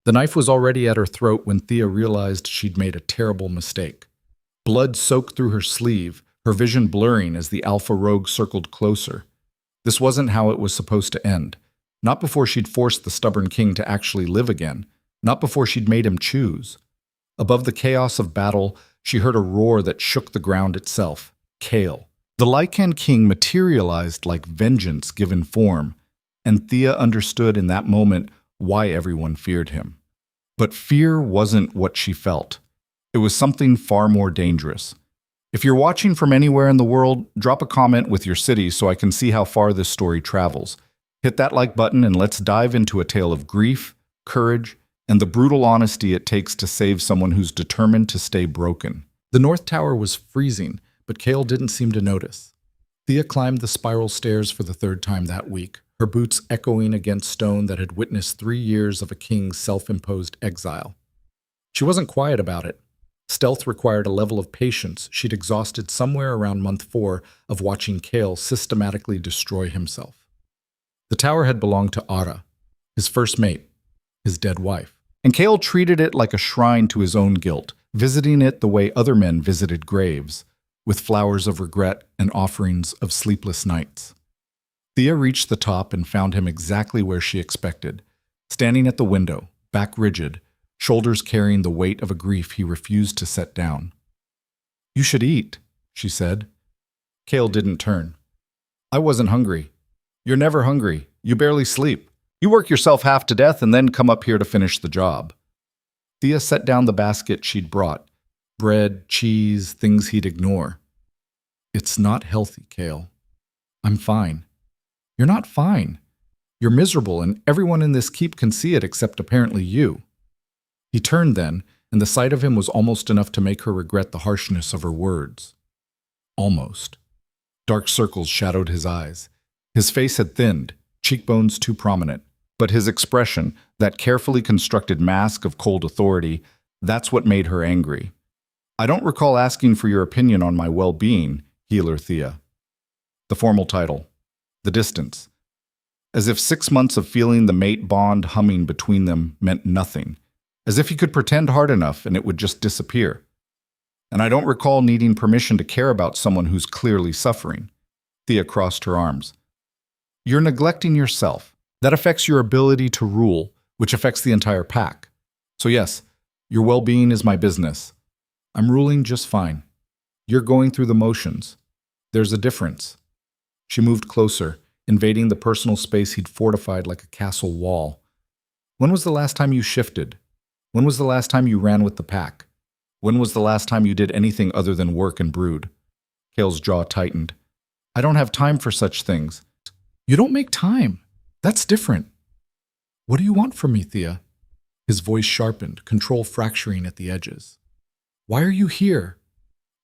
The knife was already at her throat when Thea realized she'd made a terrible mistake. Blood soaked through her sleeve, her vision blurring as the Alpha Rogue circled closer. This wasn't how it was supposed to end. Not before she'd forced the stubborn king to actually live again. Not before she'd made him choose. Above the chaos of battle, she heard a roar that shook the ground itself. Kale. The Lycan king materialized like vengeance given form, and Thea understood in that moment why everyone feared him. But fear wasn't what she felt. It was something far more dangerous. If you're watching from anywhere in the world, drop a comment with your city so I can see how far this story travels. Hit that like button and let's dive into a tale of grief, courage, and the brutal honesty it takes to save someone who's determined to stay broken. The North Tower was freezing, but Kale didn't seem to notice. Thea climbed the spiral stairs for the third time that week, her boots echoing against stone that had witnessed 3 years of a king's self-imposed exile. She wasn't quiet about it. Stealth required a level of patience she'd exhausted somewhere around month 4 of watching Kale systematically destroy himself. The tower had belonged to Ara, his first mate, his dead wife. And Kale treated it like a shrine to his own guilt, visiting it the way other men visited graves, with flowers of regret and offerings of sleepless nights. Thea reached the top and found him exactly where she expected, standing at the window, back rigid, shoulders carrying the weight of a grief he refused to set down. "You should eat," she said. Kale didn't turn. "I wasn't hungry." "You're never hungry. You barely sleep. You work yourself half to death and then come up here to finish the job." Thea set down the basket she'd brought. Bread, cheese, things he'd ignore. "It's not healthy, Kale. I'm fine." "You're not fine. You're miserable, and everyone in this keep can see it except apparently you." He turned then, and the sight of him was almost enough to make her regret the harshness of her words. Almost. Dark circles shadowed his eyes. His face had thinned, cheekbones too prominent. But his expression, that carefully constructed mask of cold authority, that's what made her angry. "I don't recall asking for your opinion on my well-being, Healer Thea." The formal title. The distance. As if 6 months of feeling the mate bond humming between them meant nothing. As if he could pretend hard enough and it would just disappear. "And I don't recall needing permission to care about someone who's clearly suffering." Thea crossed her arms. "You're neglecting yourself. That affects your ability to rule, which affects the entire pack. So yes, your well-being is my business. I'm ruling just fine. You're going through the motions. There's a difference." She moved closer, invading the personal space he'd fortified like a castle wall. "When was the last time you shifted? When was the last time you ran with the pack? When was the last time you did anything other than work and brood?" Kale's jaw tightened. "I don't have time for such things." "You don't make time. That's different." "What do you want from me, Thea?" His voice sharpened, control fracturing at the edges. "Why are you here?"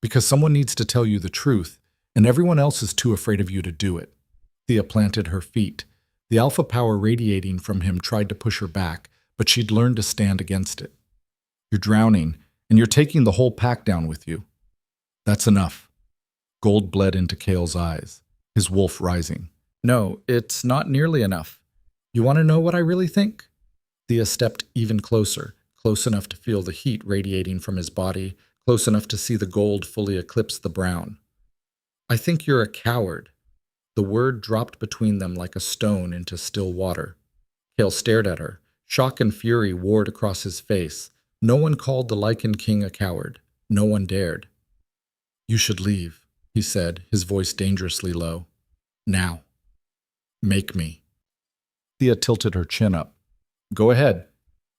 "Because someone needs to tell you the truth, and everyone else is too afraid of you to do it." Thea planted her feet. The alpha power radiating from him tried to push her back, but she'd learned to stand against it. "You're drowning, and you're taking the whole pack down with you." "That's enough." Gold bled into Kale's eyes, his wolf rising. "No, it's not nearly enough. You want to know what I really think?" Thea stepped even closer, close enough to feel the heat radiating from his body, close enough to see the gold fully eclipse the brown. "I think you're a coward." The word dropped between them like a stone into still water. Kale stared at her. Shock and fury warred across his face. No one called the Lycan King a coward. No one dared. "You should leave," he said, his voice dangerously low. "Now. Make me." Thea tilted her chin up. "Go ahead.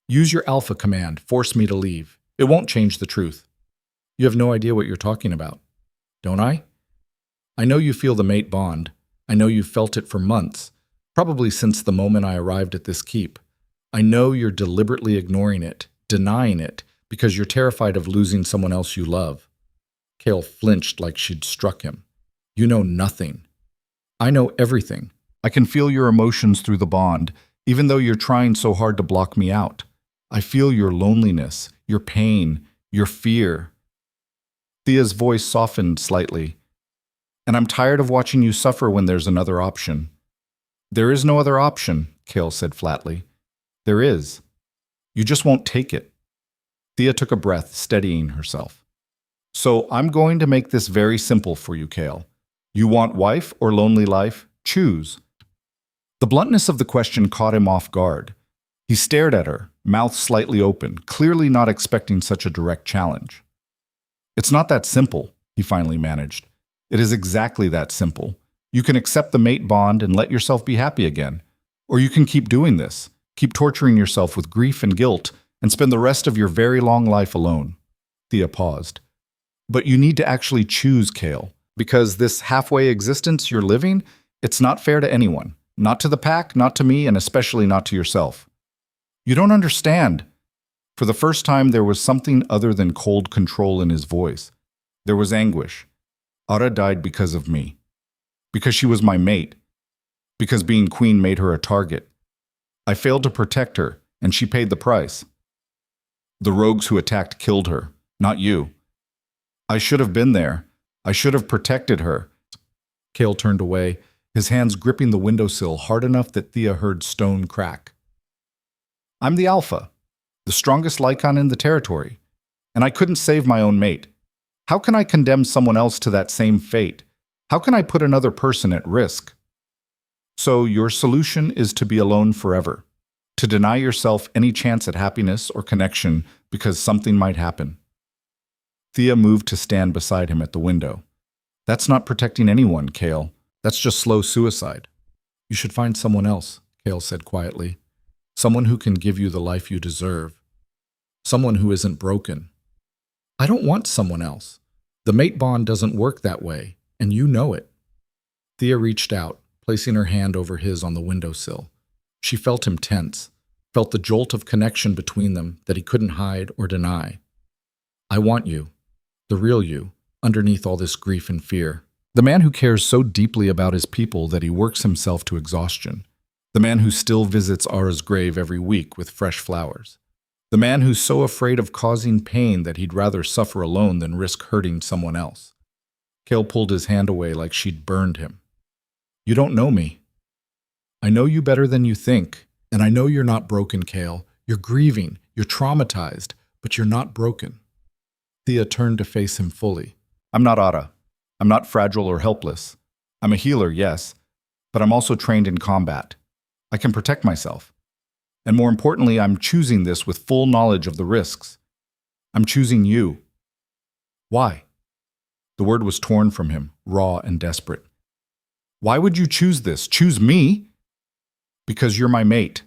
Use your alpha command. Force me to leave. It won't change the truth." "You have no idea what you're talking about." "Don't I?" "I know you feel the mate bond. I know you've felt it for months, probably since the moment I arrived at this keep. I know you're deliberately ignoring it, denying it, because you're terrified of losing someone else you love." Kale flinched like she'd struck him. "You know nothing." "I know everything. I can feel your emotions through the bond, even though you're trying so hard to block me out. I feel your loneliness, your pain, your fear." Thea's voice softened slightly. "And I'm tired of watching you suffer when there's another option." "There is no other option," Kale said flatly. "There is. You just won't take it. Thea took a breath, steadying herself. So I'm going to make this very simple for you, Kale. You want wife or lonely life? Choose. The bluntness of the question caught him off guard. He stared at her, mouth slightly open, clearly not expecting such a direct challenge. It's not that simple, he finally managed. It is exactly that simple. You can accept the mate bond and let yourself be happy again. Or you can keep doing this, keep torturing yourself with grief and guilt, and spend the rest of your very long life alone. Thea paused. But you need to actually choose, Kale, because this halfway existence you're living, it's not fair to anyone. Not to the pack, not to me, and especially not to yourself. You don't understand. For the first time, there was something other than cold control in his voice. There was anguish. Ara died because of me. Because she was my mate. Because being queen made her a target. I failed to protect her, and she paid the price. The rogues who attacked killed her, not you. I should have been there. I should have protected her. Kale turned away, his hands gripping the windowsill hard enough that Thea heard stone crack. I'm the alpha, the strongest Lycon in the territory, and I couldn't save my own mate. How can I condemn someone else to that same fate? How can I put another person at risk? So your solution is to be alone forever, to deny yourself any chance at happiness or connection because something might happen. Thea moved to stand beside him at the window. That's not protecting anyone, Kale. That's just slow suicide. You should find someone else, Kale said quietly. Someone who can give you the life you deserve. Someone who isn't broken. I don't want someone else. The mate bond doesn't work that way, and you know it. Thea reached out, placing her hand over his on the windowsill. She felt him tense, felt the jolt of connection between them that he couldn't hide or deny. I want you. The real you, underneath all this grief and fear. The man who cares so deeply about his people that he works himself to exhaustion. The man who still visits Ara's grave every week with fresh flowers. The man who's so afraid of causing pain that he'd rather suffer alone than risk hurting someone else. Kale pulled his hand away like she'd burned him. You don't know me. I know you better than you think, and I know you're not broken, Kale. You're grieving, you're traumatized, but you're not broken. Thea turned to face him fully. I'm not Ara. I'm not fragile or helpless. I'm a healer, yes, but I'm also trained in combat. I can protect myself. And more importantly, I'm choosing this with full knowledge of the risks. I'm choosing you. Why? The word was torn from him, raw and desperate. Why would you choose this? Choose me? Because you're my mate.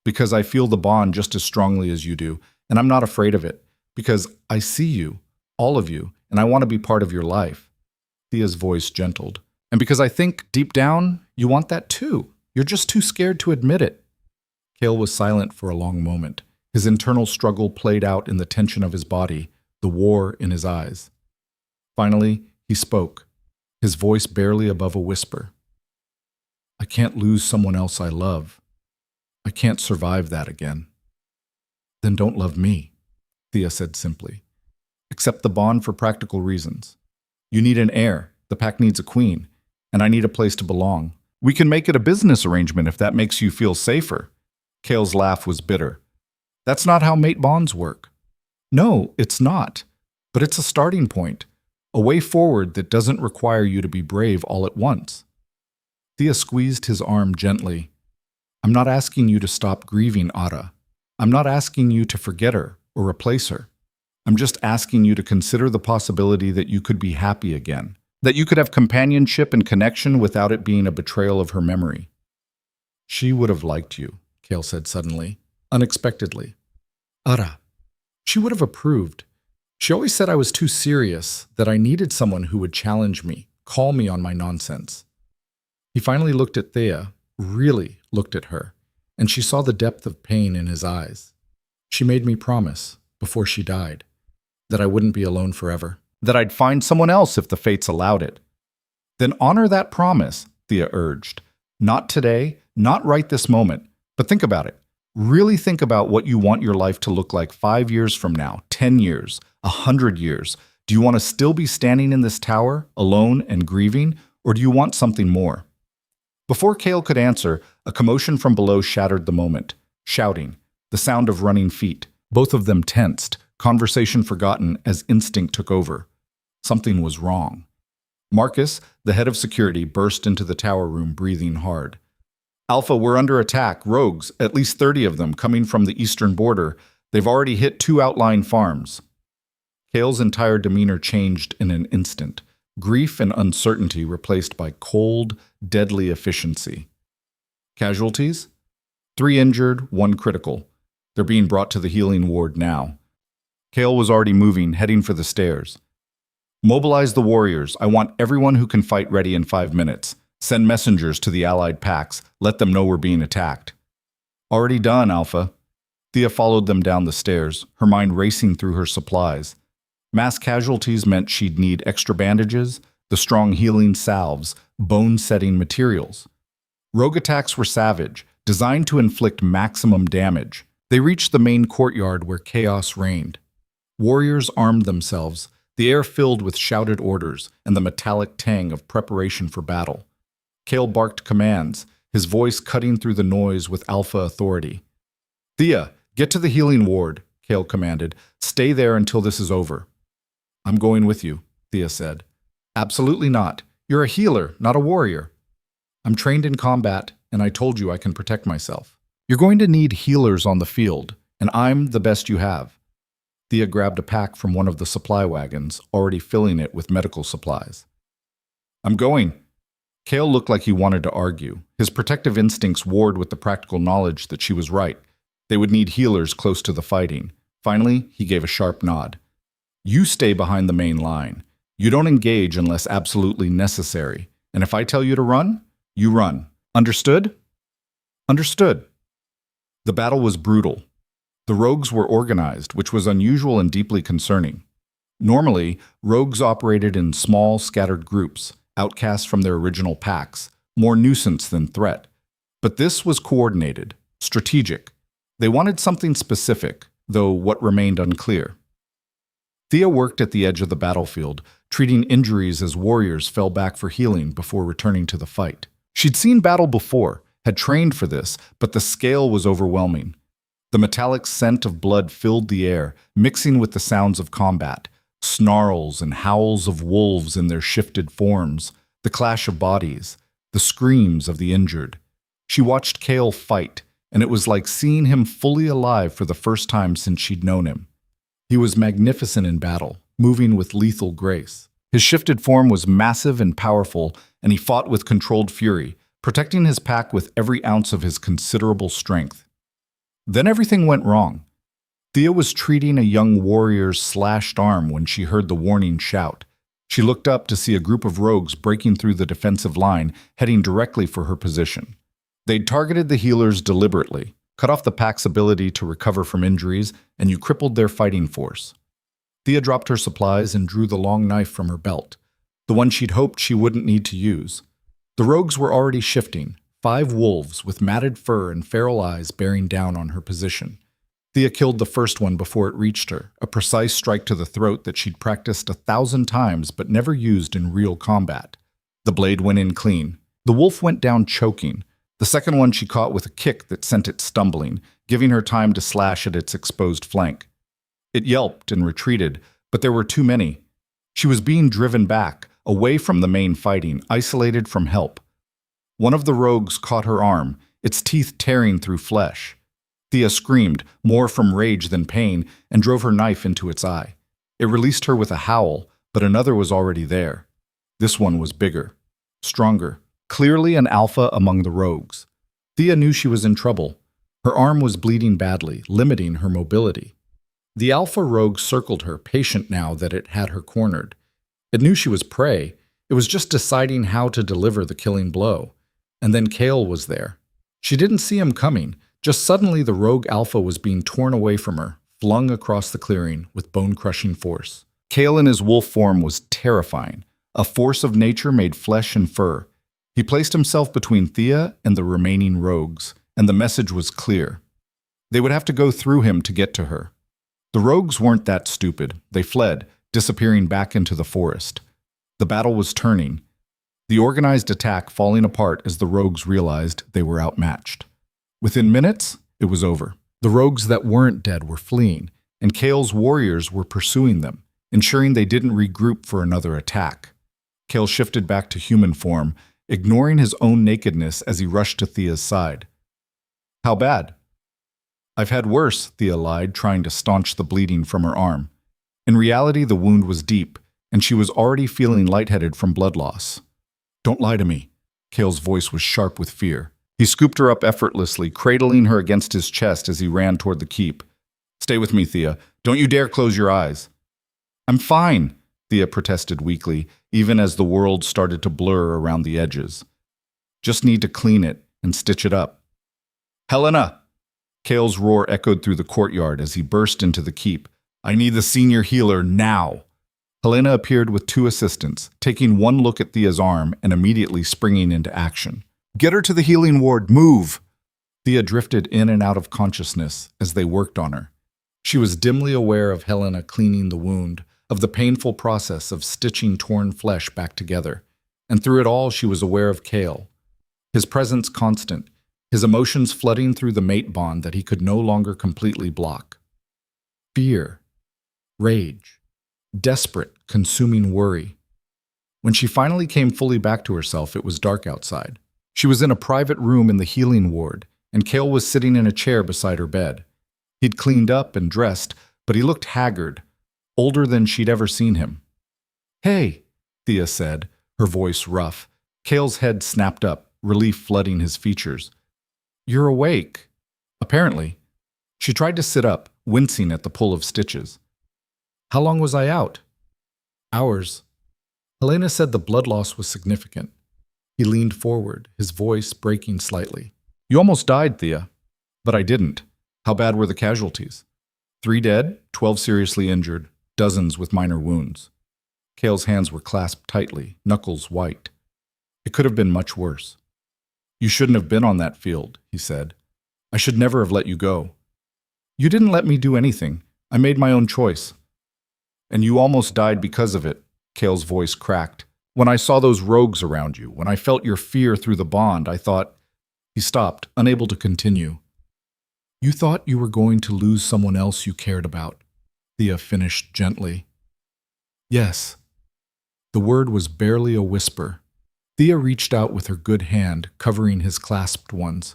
Because I feel the bond just as strongly as you do, and I'm not afraid of it. Because I see you, all of you, and I want to be part of your life. Thea's voice gentled. And because I think, deep down, you want that too. You're just too scared to admit it. Kale was silent for a long moment. His internal struggle played out in the tension of his body, the war in his eyes. Finally, he spoke, his voice barely above a whisper. I can't lose someone else I love. I can't survive that again. Then don't love me, Thea said simply. Accept the bond for practical reasons. You need an heir, the pack needs a queen, and I need a place to belong. We can make it a business arrangement if that makes you feel safer. Kale's laugh was bitter. That's not how mate bonds work. No, it's not. But it's a starting point, a way forward that doesn't require you to be brave all at once. Thea squeezed his arm gently. I'm not asking you to stop grieving Ara. I'm not asking you to forget her or replace her. I'm just asking you to consider the possibility that you could be happy again, that you could have companionship and connection without it being a betrayal of her memory. She would have liked you, Kale said suddenly, unexpectedly. Ara. She would have approved. She always said I was too serious, that I needed someone who would challenge me, call me on my nonsense. He finally looked at Thea, really looked at her, and she saw the depth of pain in his eyes. She made me promise, before she died, that I wouldn't be alone forever, that I'd find someone else if the fates allowed it. Then honor that promise, Thea urged. Not today, not right this moment, but think about it. Really think about what you want your life to look like 5 years from now, 10 years, 100 years. Do you want to still be standing in this tower, alone and grieving, or do you want something more? Before Kale could answer, a commotion from below shattered the moment. Shouting, the sound of running feet. Both of them tensed, conversation forgotten as instinct took over. Something was wrong. Marcus, the head of security, burst into the tower room, breathing hard. Alpha, we're under attack. Rogues, at least 30 of them, coming from the eastern border. They've already hit 2 outlying farms. Kale's entire demeanor changed in an instant. Grief and uncertainty replaced by cold, deadly efficiency. Casualties? 3 injured, 1 critical. They're being brought to the healing ward now. Kale was already moving, heading for the stairs. Mobilize the warriors. I want everyone who can fight ready in 5 minutes. Send messengers to the allied packs. Let them know we're being attacked. Already done, Alpha. Thea followed them down the stairs, her mind racing through her supplies. Mass casualties meant she'd need extra bandages, the strong healing salves, bone-setting materials. Rogue attacks were savage, designed to inflict maximum damage. They reached the main courtyard where chaos reigned. Warriors armed themselves, the air filled with shouted orders and the metallic tang of preparation for battle. Kale barked commands, his voice cutting through the noise with alpha authority. Thea, get to the healing ward, Kale commanded. Stay there until this is over. I'm going with you, Thea said. Absolutely not. You're a healer, not a warrior. I'm trained in combat, and I told you I can protect myself. You're going to need healers on the field, and I'm the best you have. Thea grabbed a pack from one of the supply wagons, already filling it with medical supplies. I'm going. Kale looked like he wanted to argue. His protective instincts warred with the practical knowledge that she was right. They would need healers close to the fighting. Finally, he gave a sharp nod. You stay behind the main line. You don't engage unless absolutely necessary. And if I tell you to run, you run. Understood? Understood. The battle was brutal. The rogues were organized, which was unusual and deeply concerning. Normally, rogues operated in small, scattered groups, outcasts from their original packs, more nuisance than threat. But this was coordinated, strategic. They wanted something specific, though what remained unclear. Thea worked at the edge of the battlefield, treating injuries as warriors fell back for healing before returning to the fight. She'd seen battle before, had trained for this, but the scale was overwhelming. The metallic scent of blood filled the air, mixing with the sounds of combat, snarls and howls of wolves in their shifted forms, the clash of bodies, the screams of the injured. She watched Kale fight, and it was like seeing him fully alive for the first time since she'd known him. He was magnificent in battle, moving with lethal grace. His shifted form was massive and powerful, and he fought with controlled fury, protecting his pack with every ounce of his considerable strength. Then everything went wrong. Thea was treating a young warrior's slashed arm when she heard the warning shout. She looked up to see a group of rogues breaking through the defensive line, heading directly for her position. They'd targeted the healers deliberately, cut off the pack's ability to recover from injuries, and you crippled their fighting force. Thea dropped her supplies and drew the long knife from her belt, the one she'd hoped she wouldn't need to use. The rogues were already shifting, 5 wolves with matted fur and feral eyes bearing down on her position. Thea killed the first one before it reached her, a precise strike to the throat that she'd practiced 1,000 times but never used in real combat. The blade went in clean. The wolf went down choking. The second one she caught with a kick that sent it stumbling, giving her time to slash at its exposed flank. It yelped and retreated, but there were too many. She was being driven back, away from the main fighting, isolated from help. One of the rogues caught her arm, its teeth tearing through flesh. Thea screamed, more from rage than pain, and drove her knife into its eye. It released her with a howl, but another was already there. This one was bigger, stronger, clearly an alpha among the rogues. Thea knew she was in trouble. Her arm was bleeding badly, limiting her mobility. The alpha rogue circled her, patient now that it had her cornered. It knew she was prey. It was just deciding how to deliver the killing blow. And then Kale was there. She didn't see him coming. Just suddenly the rogue alpha was being torn away from her, flung across the clearing with bone-crushing force. Kale in his wolf form was terrifying, a force of nature made flesh and fur. He placed himself between Thea and the remaining rogues, and the message was clear. They would have to go through him to get to her. The rogues weren't that stupid. They fled, disappearing back into the forest. The battle was turning, the organized attack falling apart as the rogues realized they were outmatched. Within minutes, it was over. The rogues that weren't dead were fleeing, and Kale's warriors were pursuing them, ensuring they didn't regroup for another attack. Kale shifted back to human form, ignoring his own nakedness as he rushed to Thea's side. How bad? I've had worse, Thea lied, trying to staunch the bleeding from her arm. In reality, the wound was deep, and she was already feeling lightheaded from blood loss. Don't lie to me. Kale's voice was sharp with fear. He scooped her up effortlessly, cradling her against his chest as he ran toward the keep. Stay with me, Thea. Don't you dare close your eyes. I'm fine, Thea protested weakly, even as the world started to blur around the edges. Just need to clean it and stitch it up. Helena! Kale's roar echoed through the courtyard as he burst into the keep. I need the senior healer now. Helena appeared with 2 assistants, taking one look at Thea's arm and immediately springing into action. Get her to the healing ward, move! Thea drifted in and out of consciousness as they worked on her. She was dimly aware of Helena cleaning the wound, of the painful process of stitching torn flesh back together. And through it all, she was aware of Kale. His presence constant, his emotions flooding through the mate bond that he could no longer completely block. Fear, rage, desperate, consuming worry. When she finally came fully back to herself, it was dark outside. She was in a private room in the healing ward, and Kale was sitting in a chair beside her bed. He'd cleaned up and dressed, but he looked haggard, older than she'd ever seen him. Hey, Thea said, her voice rough. Kale's head snapped up, relief flooding his features. You're awake. Apparently. She tried to sit up, wincing at the pull of stitches. How long was I out? Hours. Helena said the blood loss was significant. He leaned forward, his voice breaking slightly. You almost died, Thea. But I didn't. How bad were the casualties? 3 dead, 12 seriously injured, dozens with minor wounds. Kale's hands were clasped tightly, knuckles white. It could have been much worse. You shouldn't have been on that field, he said. I should never have let you go. You didn't let me do anything. I made my own choice. And you almost died because of it, Kale's voice cracked. When I saw those rogues around you, when I felt your fear through the bond, I thought... He stopped, unable to continue. You thought you were going to lose someone else you cared about, Thea finished gently. Yes. The word was barely a whisper. Thea reached out with her good hand, covering his clasped ones.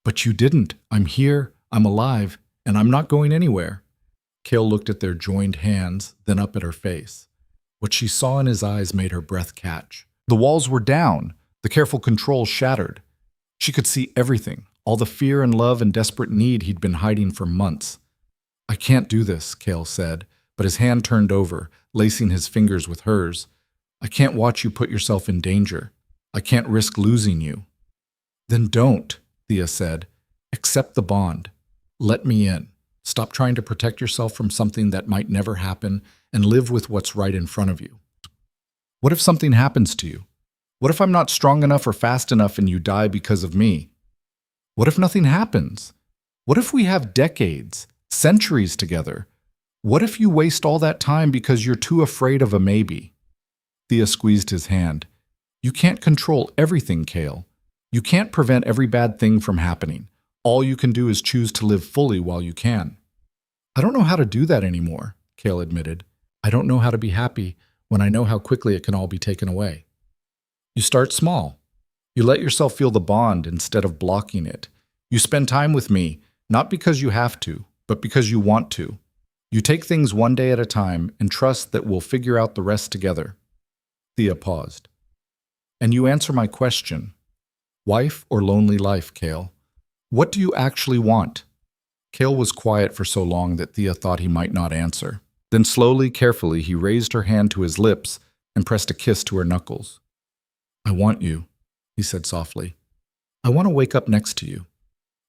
But you didn't. I'm here, I'm alive, and I'm not going anywhere. Kale looked at their joined hands, then up at her face. What she saw in his eyes made her breath catch. The walls were down, the careful control shattered. She could see everything, all the fear and love and desperate need he'd been hiding for months. I can't do this, Kale said, but his hand turned over, lacing his fingers with hers. I can't watch you put yourself in danger. I can't risk losing you. Then don't, Thea said. Accept the bond. Let me in. Stop trying to protect yourself from something that might never happen and live with what's right in front of you. What if something happens to you? What if I'm not strong enough or fast enough and you die because of me? What if nothing happens? What if we have decades, centuries together? What if you waste all that time because you're too afraid of a maybe? Thea squeezed his hand. You can't control everything, Kale. You can't prevent every bad thing from happening. All you can do is choose to live fully while you can. I don't know how to do that anymore, Kale admitted. I don't know how to be happy when I know how quickly it can all be taken away. You start small. You let yourself feel the bond instead of blocking it. You spend time with me, not because you have to, but because you want to. You take things one day at a time and trust that we'll figure out the rest together. Thea paused. And you answer my question. Wife or lonely life, Kale? What do you actually want? Kale was quiet for so long that Thea thought he might not answer. Then slowly, carefully, he raised her hand to his lips and pressed a kiss to her knuckles. I want you, he said softly. I want to wake up next to you.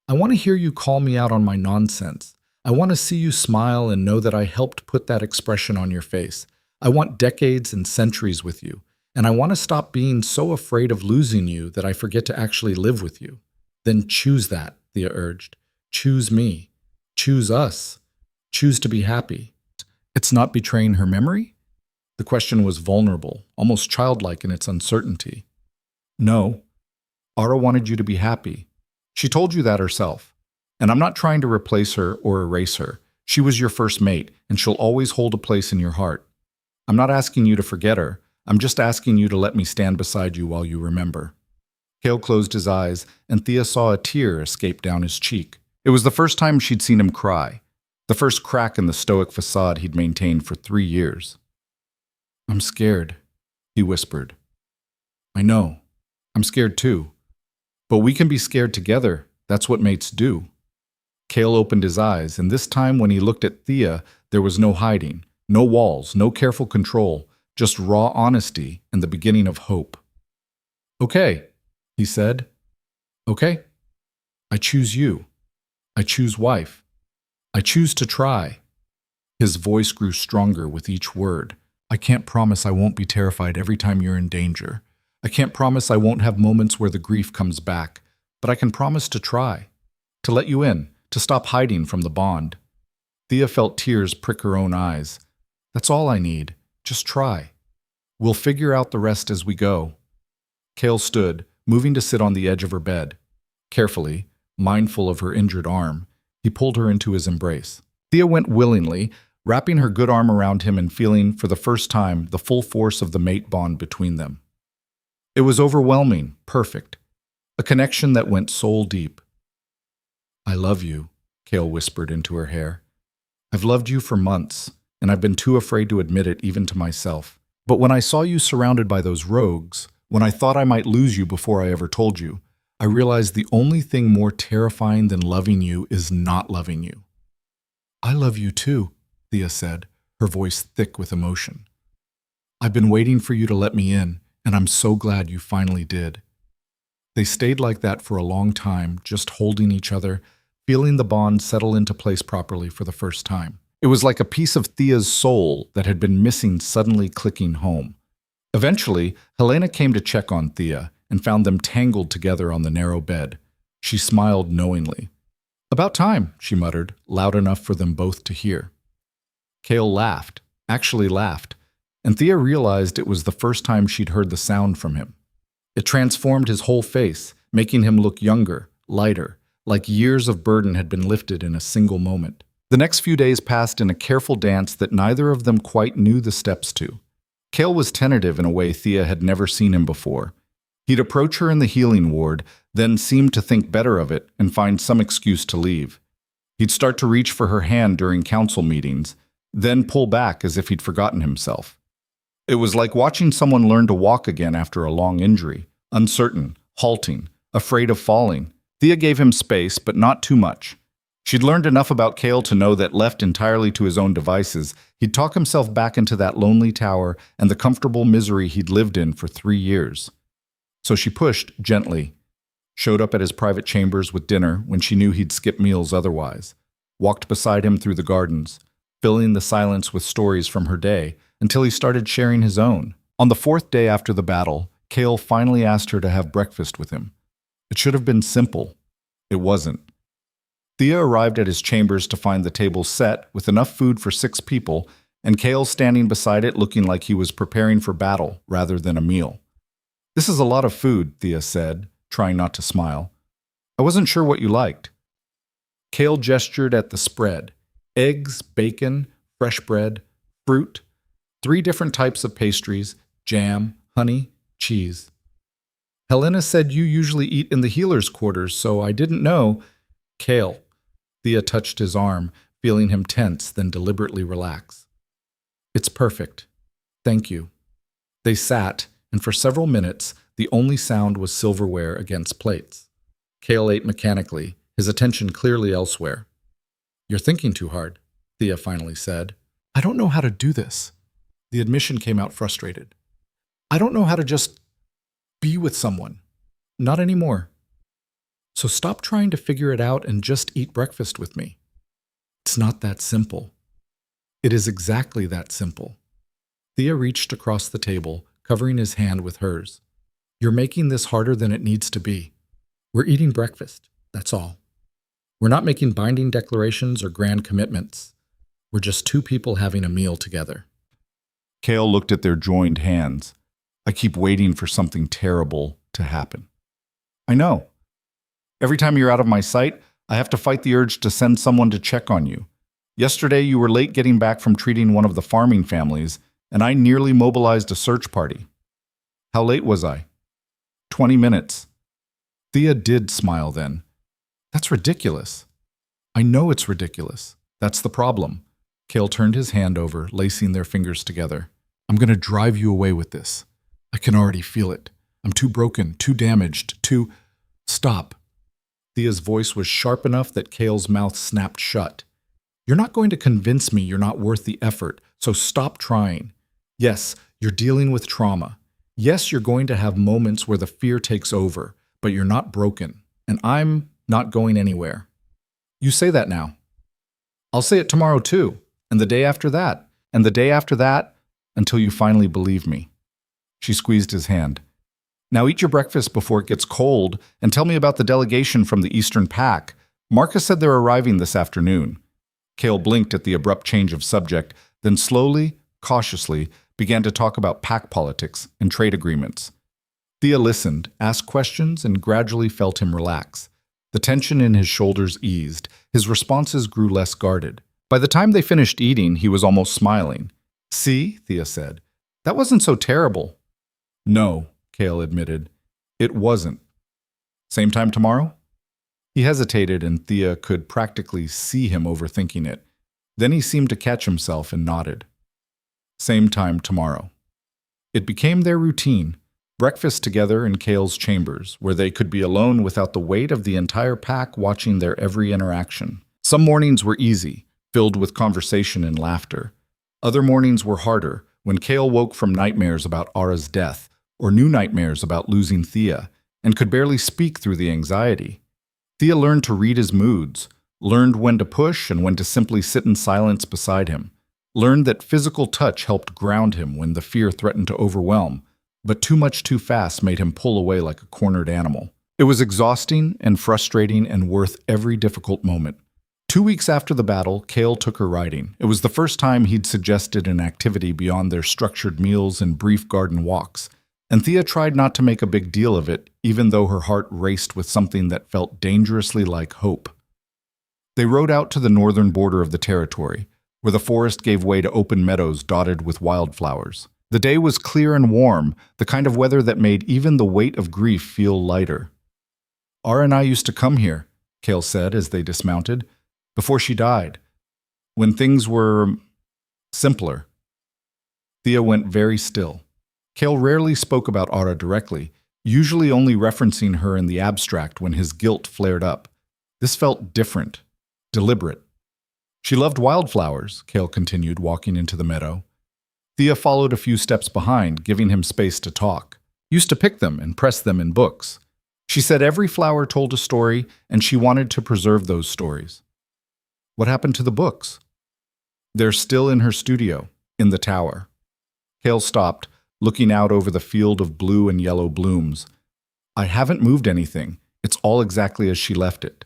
I want to hear you call me out on my nonsense. I want to see you smile and know that I helped put that expression on your face. I want decades and centuries with you. And I want to stop being so afraid of losing you that I forget to actually live with you. Then choose that, Thea urged. Choose me. Choose us. Choose to be happy. It's not betraying her memory? The question was vulnerable, almost childlike in its uncertainty. No. Ara wanted you to be happy. She told you that herself. And I'm not trying to replace her or erase her. She was your first mate, and she'll always hold a place in your heart. I'm not asking you to forget her. I'm just asking you to let me stand beside you while you remember." Cale closed his eyes, and Thea saw a tear escape down his cheek. It was the first time she'd seen him cry, the first crack in the stoic facade he'd maintained for 3 years. "I'm scared," he whispered. "I know. I'm scared too. But we can be scared together. That's what mates do." Cale opened his eyes, and this time when he looked at Thea, there was no hiding, no walls, no careful control, just raw honesty and the beginning of hope. "Okay," he said. "Okay. I choose you. I choose wife. I choose to try." His voice grew stronger with each word. "I can't promise I won't be terrified every time you're in danger. I can't promise I won't have moments where the grief comes back, but I can promise to try, to let you in, to stop hiding from the bond." Thea felt tears prick her own eyes. "That's all I need. Just try. We'll figure out the rest as we go." Cale stood, moving to sit on the edge of her bed. Carefully, mindful of her injured arm, he pulled her into his embrace. Thea went willingly, wrapping her good arm around him and feeling, for the first time, the full force of the mate bond between them. It was overwhelming, perfect, a connection that went soul deep. "I love you," Cale whispered into her hair. "I've loved you for months, and I've been too afraid to admit it even to myself. But when I saw you surrounded by those rogues, when I thought I might lose you before I ever told you, I realized the only thing more terrifying than loving you is not loving you." "I love you too," Thea said, her voice thick with emotion. "I've been waiting for you to let me in, and I'm so glad you finally did." They stayed like that for a long time, just holding each other, feeling the bond settle into place properly for the first time. It was like a piece of Thea's soul that had been missing suddenly clicking home. Eventually, Helena came to check on Thea and found them tangled together on the narrow bed. She smiled knowingly. "About time," she muttered, loud enough for them both to hear. Cale laughed, actually laughed, and Thea realized it was the first time she'd heard the sound from him. It transformed his whole face, making him look younger, lighter, like years of burden had been lifted in a single moment. The next few days passed in a careful dance that neither of them quite knew the steps to. Cale was tentative in a way Thea had never seen him before. He'd approach her in the healing ward, then seem to think better of it and find some excuse to leave. He'd start to reach for her hand during council meetings, then pull back as if he'd forgotten himself. It was like watching someone learn to walk again after a long injury, uncertain, halting, afraid of falling. Thea gave him space, but not too much. She'd learned enough about Cale to know that left entirely to his own devices, he'd talk himself back into that lonely tower and the comfortable misery he'd lived in for 3 years. So she pushed gently, showed up at his private chambers with dinner when she knew he'd skip meals otherwise, walked beside him through the gardens, filling the silence with stories from her day until he started sharing his own. On the 4th day after the battle, Cale finally asked her to have breakfast with him. It should have been simple. It wasn't. Thea arrived at his chambers to find the table set with enough food for 6 people, and Cale standing beside it looking like he was preparing for battle rather than a meal. "This is a lot of food," Thea said, trying not to smile. "I wasn't sure what you liked." Cale gestured at the spread: eggs, bacon, fresh bread, fruit, 3 different types of pastries, jam, honey, cheese. "Helena said you usually eat in the healer's quarters, so I didn't know." "Cale." Thea touched his arm, feeling him tense, then deliberately relax. "It's perfect. Thank you." They sat, and for several minutes, the only sound was silverware against plates. Cale ate mechanically, his attention clearly elsewhere. "You're thinking too hard," Thea finally said. "I don't know how to do this." The admission came out frustrated. "I don't know how to just be with someone. Not anymore. So stop trying to figure it out and just eat breakfast with me." "It's not that simple." "It is exactly that simple." Thea reached across the table, covering his hand with hers. "You're making this harder than it needs to be. We're eating breakfast, that's all. We're not making binding declarations or grand commitments. We're just 2 people having a meal together." Cale looked at their joined hands. "I keep waiting for something terrible to happen." "I know. Every time you're out of my sight, I have to fight the urge to send someone to check on you. Yesterday, you were late getting back from treating one of the farming families, and I nearly mobilized a search party. How late was I? 20 minutes. Thea did smile then. That's ridiculous. I know it's ridiculous. That's the problem. Cale turned his hand over, lacing their fingers together. I'm going to drive you away with this. I can already feel it. I'm too broken, too damaged, too... Stop. Thea's voice was sharp enough that Cale's mouth snapped shut. You're not going to convince me you're not worth the effort, so stop trying. Yes, you're dealing with trauma. Yes, you're going to have moments where the fear takes over, but you're not broken, and I'm not going anywhere. You say that now. I'll say it tomorrow too, and the day after that, and the day after that, until you finally believe me. She squeezed his hand. Now eat your breakfast before it gets cold, and tell me about the delegation from the Eastern Pac. Marcus said they're arriving this afternoon. Cale blinked at the abrupt change of subject, then slowly, cautiously, began to talk about pack politics and trade agreements. Thea listened, asked questions, and gradually felt him relax. The tension in his shoulders eased. His responses grew less guarded. By the time they finished eating, he was almost smiling. See, Thea said, that wasn't so terrible. No, Cale admitted. It wasn't. Same time tomorrow? He hesitated, and Thea could practically see him overthinking it. Then he seemed to catch himself and nodded. Same time tomorrow. It became their routine, breakfast together in Cale's chambers, where they could be alone without the weight of the entire pack watching their every interaction. Some mornings were easy, filled with conversation and laughter. Other mornings were harder, when Cale woke from nightmares about Ara's death, or new nightmares about losing Thea, and could barely speak through the anxiety. Thea learned to read his moods, learned when to push and when to simply sit in silence beside him, learned that physical touch helped ground him when the fear threatened to overwhelm, but too much too fast made him pull away like a cornered animal. It was exhausting and frustrating and worth every difficult moment. 2 weeks after the battle, Cale took her riding. It was the first time he'd suggested an activity beyond their structured meals and brief garden walks, and Thea tried not to make a big deal of it, even though her heart raced with something that felt dangerously like hope. They rode out to the northern border of the territory, where the forest gave way to open meadows dotted with wildflowers. The day was clear and warm, the kind of weather that made even the weight of grief feel lighter. Ara and I used to come here, Cale said as they dismounted, before she died, when things were simpler. Thea went very still. Cale rarely spoke about Ara directly, usually only referencing her in the abstract when his guilt flared up. This felt different, deliberate. She loved wildflowers, Cale continued, walking into the meadow. Thea followed a few steps behind, giving him space to talk. Used to pick them and press them in books. She said every flower told a story, and she wanted to preserve those stories. What happened to the books? They're still in her studio, in the tower. Cale stopped, looking out over the field of blue and yellow blooms. I haven't moved anything. It's all exactly as she left it.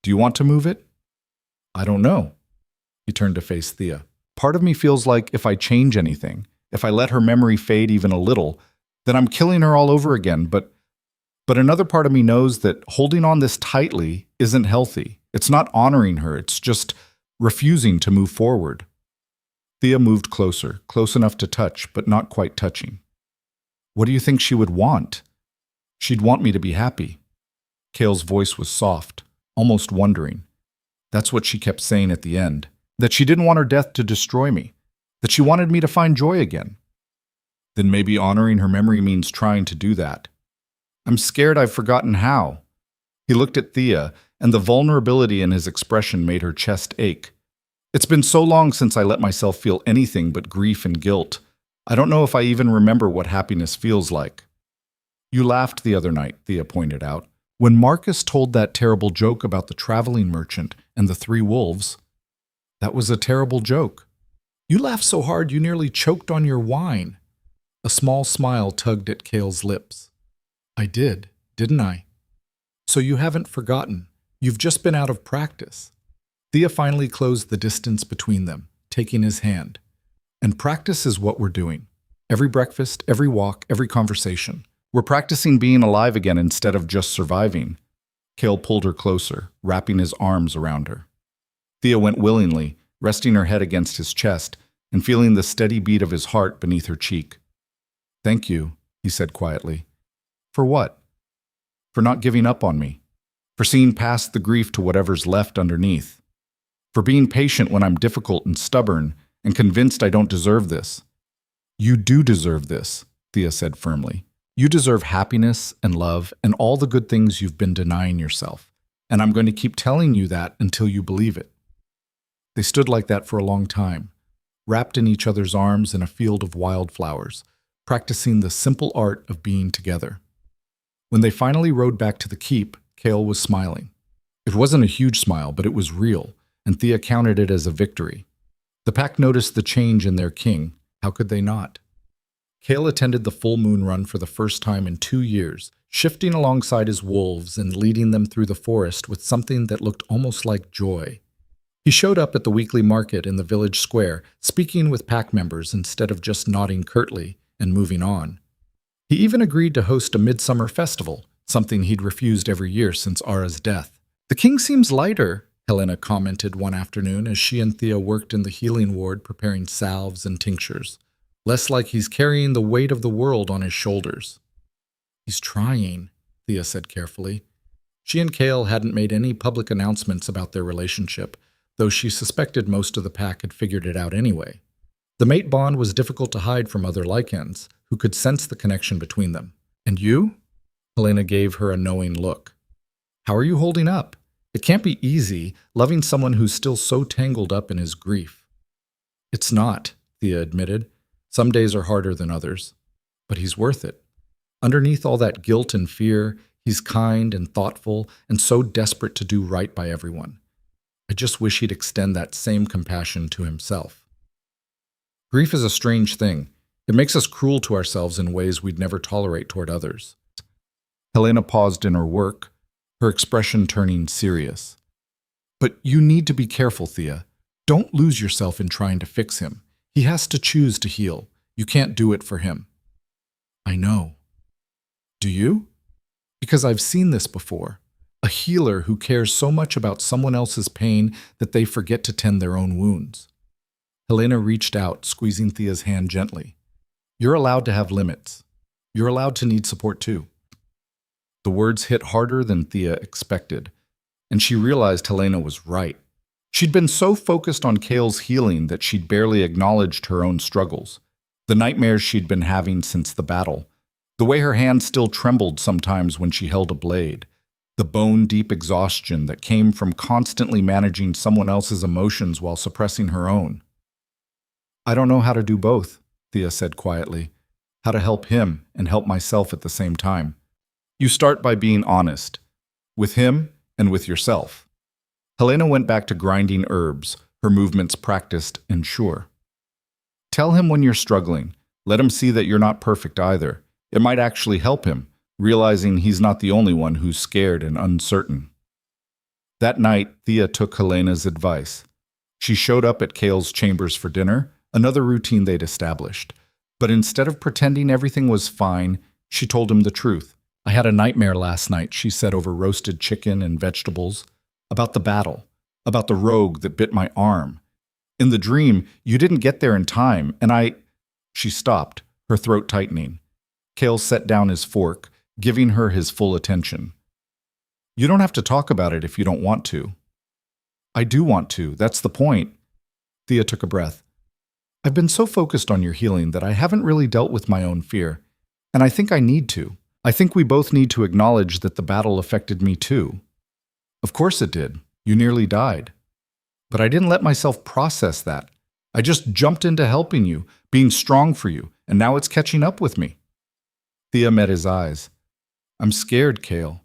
Do you want to move it? I don't know. He turned to face Thea. Part of me feels like if I change anything, if I let her memory fade even a little, then I'm killing her all over again, but another part of me knows that holding on this tightly isn't healthy. It's not honoring her, it's just refusing to move forward. Thea moved closer, close enough to touch, but not quite touching. What do you think she would want? She'd want me to be happy. Cale's voice was soft, almost wondering. That's what she kept saying at the end, that she didn't want her death to destroy me, that she wanted me to find joy again. Then maybe honoring her memory means trying to do that. I'm scared I've forgotten how. He looked at Thea, and the vulnerability in his expression made her chest ache. It's been so long since I let myself feel anything but grief and guilt. I don't know if I even remember what happiness feels like. You laughed the other night, Thea pointed out, when Marcus told that terrible joke about the traveling merchant and the 3 wolves. That was a terrible joke. You laughed so hard you nearly choked on your wine. A small smile tugged at Cale's lips. I did, didn't I? So you haven't forgotten. You've just been out of practice. Thea finally closed the distance between them, taking his hand. And practice is what we're doing. Every breakfast, every walk, every conversation. We're practicing being alive again instead of just surviving. Cale pulled her closer, wrapping his arms around her. Thea went willingly, resting her head against his chest and feeling the steady beat of his heart beneath her cheek. "Thank you," he said quietly. "For what?" "For not giving up on me. For seeing past the grief to whatever's left underneath. For being patient when I'm difficult and stubborn and convinced I don't deserve this." "You do deserve this," Thea said firmly. "You deserve happiness and love and all the good things you've been denying yourself. And I'm going to keep telling you that until you believe it." They stood like that for a long time, wrapped in each other's arms in a field of wildflowers, practicing the simple art of being together. When they finally rode back to the keep, Cale was smiling. It wasn't a huge smile, but it was real, and Thea counted it as a victory. The pack noticed the change in their king. How could they not? Cale attended the full moon run for the first time in 2 years, shifting alongside his wolves and leading them through the forest with something that looked almost like joy. He showed up at the weekly market in the village square, speaking with pack members instead of just nodding curtly and moving on. He even agreed to host a midsummer festival, something he'd refused every year since Ara's death. "The king seems lighter," Helena commented one afternoon as she and Thea worked in the healing ward preparing salves and tinctures. "Less like he's carrying the weight of the world on his shoulders." "He's trying," Thea said carefully. She and Cale hadn't made any public announcements about their relationship, though she suspected most of the pack had figured it out anyway. The mate bond was difficult to hide from other Lycans, who could sense the connection between them. "And you?" Helena gave her a knowing look. "How are you holding up? It can't be easy, loving someone who's still so tangled up in his grief." "It's not," Thea admitted. "Some days are harder than others. But he's worth it. Underneath all that guilt and fear, he's kind and thoughtful and so desperate to do right by everyone. I just wish he'd extend that same compassion to himself." Grief is a strange thing. It makes us cruel to ourselves in ways we'd never tolerate toward others. Helena paused in her work, her expression turning serious. "But you need to be careful, Thea. Don't lose yourself in trying to fix him. He has to choose to heal. You can't do it for him." "I know." "Do you?" "Because I've seen this before. A healer who cares so much about someone else's pain that they forget to tend their own wounds." Helena reached out, squeezing Thea's hand gently. "You're allowed to have limits. You're allowed to need support too." The words hit harder than Thea expected, and she realized Helena was right. She'd been so focused on Cale's healing that she'd barely acknowledged her own struggles, the nightmares she'd been having since the battle, the way her hands still trembled sometimes when she held a blade, the bone-deep exhaustion that came from constantly managing someone else's emotions while suppressing her own. "I don't know how to do both," Thea said quietly. "How to help him and help myself at the same time. You start by being honest, with him and with yourself." Helena went back to grinding herbs, her movements practiced and sure. "Tell him when you're struggling. Let him see that you're not perfect either. It might actually help him, realizing he's not the only one who's scared and uncertain." That night, Thea took Helena's advice. She showed up at Cale's chambers for dinner, another routine they'd established. But instead of pretending everything was fine, she told him the truth. "I had a nightmare last night," she said over roasted chicken and vegetables, "about the battle, about the rogue that bit my arm. In the dream, you didn't get there in time, and I—" She stopped, her throat tightening. Cale set down his fork, giving her his full attention. "You don't have to talk about it if you don't want to." "I do want to, that's the point." Thea took a breath. "I've been so focused on your healing that I haven't really dealt with my own fear, and I think I need to. I think we both need to acknowledge that the battle affected me too. Of course it did. You nearly died. But I didn't let myself process that. I just jumped into helping you, being strong for you, and now it's catching up with me." Thea met his eyes. "I'm scared, Cale.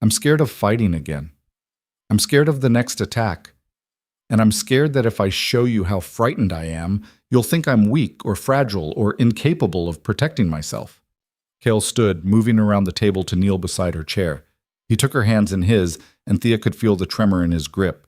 I'm scared of fighting again. I'm scared of the next attack. And I'm scared that if I show you how frightened I am, you'll think I'm weak or fragile or incapable of protecting myself." Cale stood, moving around the table to kneel beside her chair. He took her hands in his, and Thea could feel the tremor in his grip.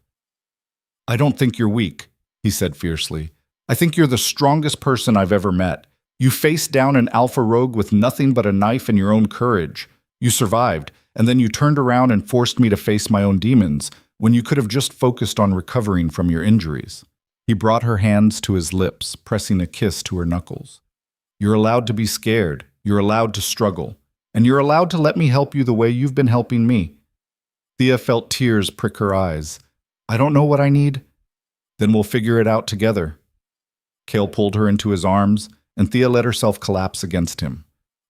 "I don't think you're weak," he said fiercely. "I think you're the strongest person I've ever met. You faced down an alpha rogue with nothing but a knife and your own courage. You survived, and then you turned around and forced me to face my own demons when you could have just focused on recovering from your injuries. He brought her hands to his lips, pressing a kiss to her knuckles. You're allowed to be scared, you're allowed to struggle, and you're allowed to let me help you the way you've been helping me. Thea felt tears prick her eyes. I don't know what I need. Then we'll figure it out together. Cale pulled her into his arms, and Thea let herself collapse against him.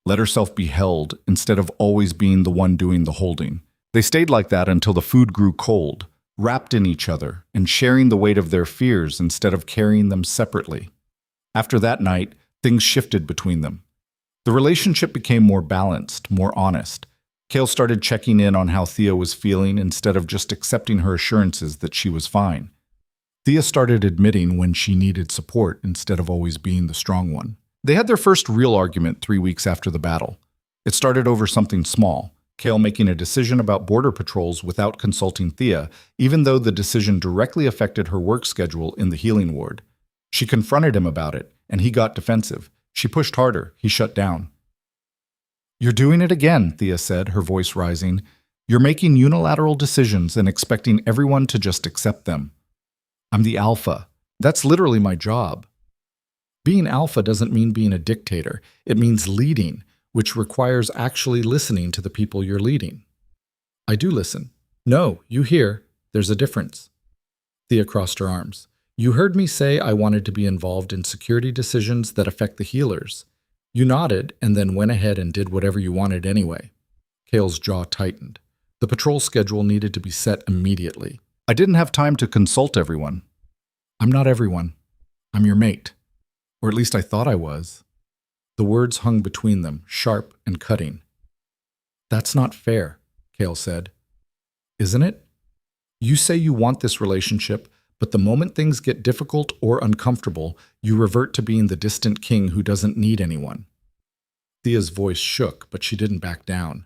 Let herself be held instead of always being the one doing the holding. They stayed like that until the food grew cold, wrapped in each other, and sharing the weight of their fears instead of carrying them separately. After that night, things shifted between them. The relationship became more balanced, more honest. Cale started checking in on how Thea was feeling instead of just accepting her assurances that she was fine. Thea started admitting when she needed support instead of always being the strong one. They had their first real argument 3 weeks after the battle. It started over something small, Cale making a decision about border patrols without consulting Thea, even though the decision directly affected her work schedule in the healing ward. She confronted him about it, and he got defensive. She pushed harder. He shut down. You're doing it again, Thea said, her voice rising. You're making unilateral decisions and expecting everyone to just accept them. I'm the alpha. That's literally my job. Being alpha doesn't mean being a dictator. It means leading, which requires actually listening to the people you're leading. I do listen. No, you hear. There's a difference. Thea crossed her arms. You heard me say I wanted to be involved in security decisions that affect the healers. You nodded and then went ahead and did whatever you wanted anyway. Cale's jaw tightened. The patrol schedule needed to be set immediately. I didn't have time to consult everyone. I'm not everyone. I'm your mate. Or at least I thought I was. The words hung between them, sharp and cutting. That's not fair, Cale said. Isn't it? You say you want this relationship, but the moment things get difficult or uncomfortable, you revert to being the distant king who doesn't need anyone. Thea's voice shook, but she didn't back down.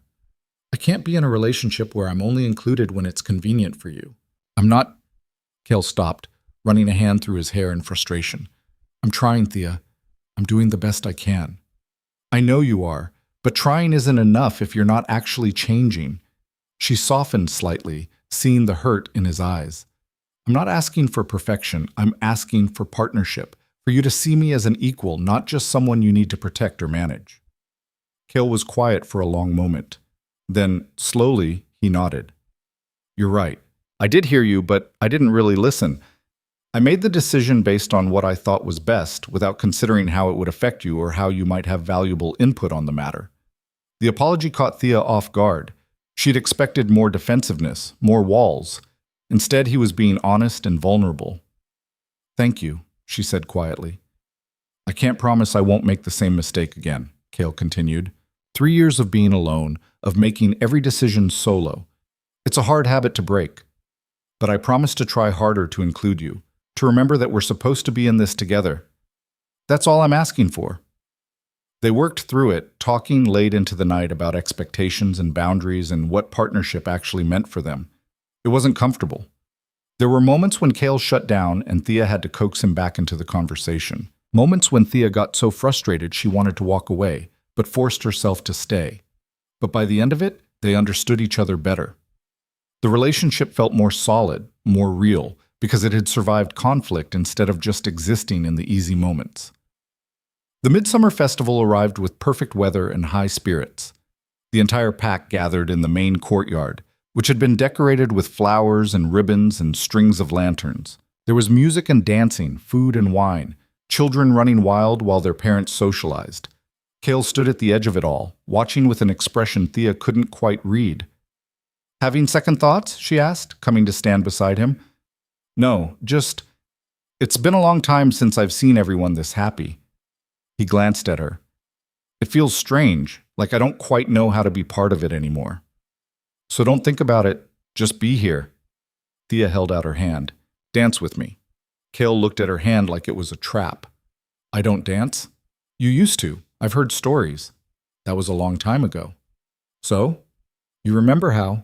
I can't be in a relationship where I'm only included when it's convenient for you. I'm not... Cale stopped, running a hand through his hair in frustration. I'm trying, Thea. I'm doing the best I can. I know you are, but trying isn't enough if you're not actually changing. She softened slightly, seeing the hurt in his eyes. I'm not asking for perfection. I'm asking for partnership, for you to see me as an equal, not just someone you need to protect or manage. Cale was quiet for a long moment. Then, slowly, he nodded. You're right. I did hear you, but I didn't really listen. I made the decision based on what I thought was best, without considering how it would affect you or how you might have valuable input on the matter. The apology caught Thea off guard. She'd expected more defensiveness, more walls. Instead, he was being honest and vulnerable. Thank you, she said quietly. I can't promise I won't make the same mistake again, Cale continued. 3 years of being alone, of making every decision solo. It's a hard habit to break. But I promise to try harder to include you, to remember that we're supposed to be in this together. That's all I'm asking for. They worked through it, talking late into the night about expectations and boundaries and what partnership actually meant for them. It wasn't comfortable. There were moments when Cale shut down and Thea had to coax him back into the conversation. Moments when Thea got so frustrated she wanted to walk away, but forced herself to stay. But by the end of it, they understood each other better. The relationship felt more solid, more real, because it had survived conflict instead of just existing in the easy moments. The Midsummer Festival arrived with perfect weather and high spirits. The entire pack gathered in the main courtyard, which had been decorated with flowers and ribbons and strings of lanterns. There was music and dancing, food and wine, children running wild while their parents socialized. Cale stood at the edge of it all, watching with an expression Thea couldn't quite read. Having second thoughts? She asked, coming to stand beside him. No, just... It's been a long time since I've seen everyone this happy. He glanced at her. It feels strange, like I don't quite know how to be part of it anymore. So don't think about it, just be here. Thea held out her hand. Dance with me. Cale looked at her hand like it was a trap. I don't dance? You used to. I've heard stories. That was a long time ago. So? You remember how?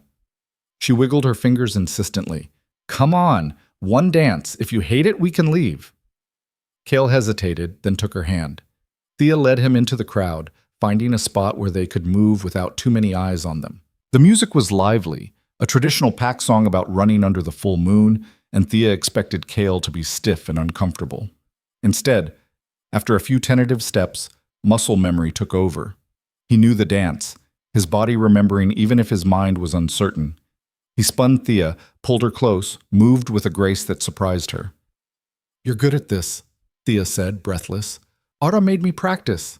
She wiggled her fingers insistently. Come on, one dance. If you hate it, we can leave. Cale hesitated, then took her hand. Thea led him into the crowd, finding a spot where they could move without too many eyes on them. The music was lively, a traditional pack song about running under the full moon, and Thea expected Kale to be stiff and uncomfortable. Instead, after a few tentative steps, muscle memory took over. He knew the dance, his body remembering even if his mind was uncertain. He spun Thea, pulled her close, moved with a grace that surprised her. "You're good at this," Thea said, breathless. "Aura made me practice."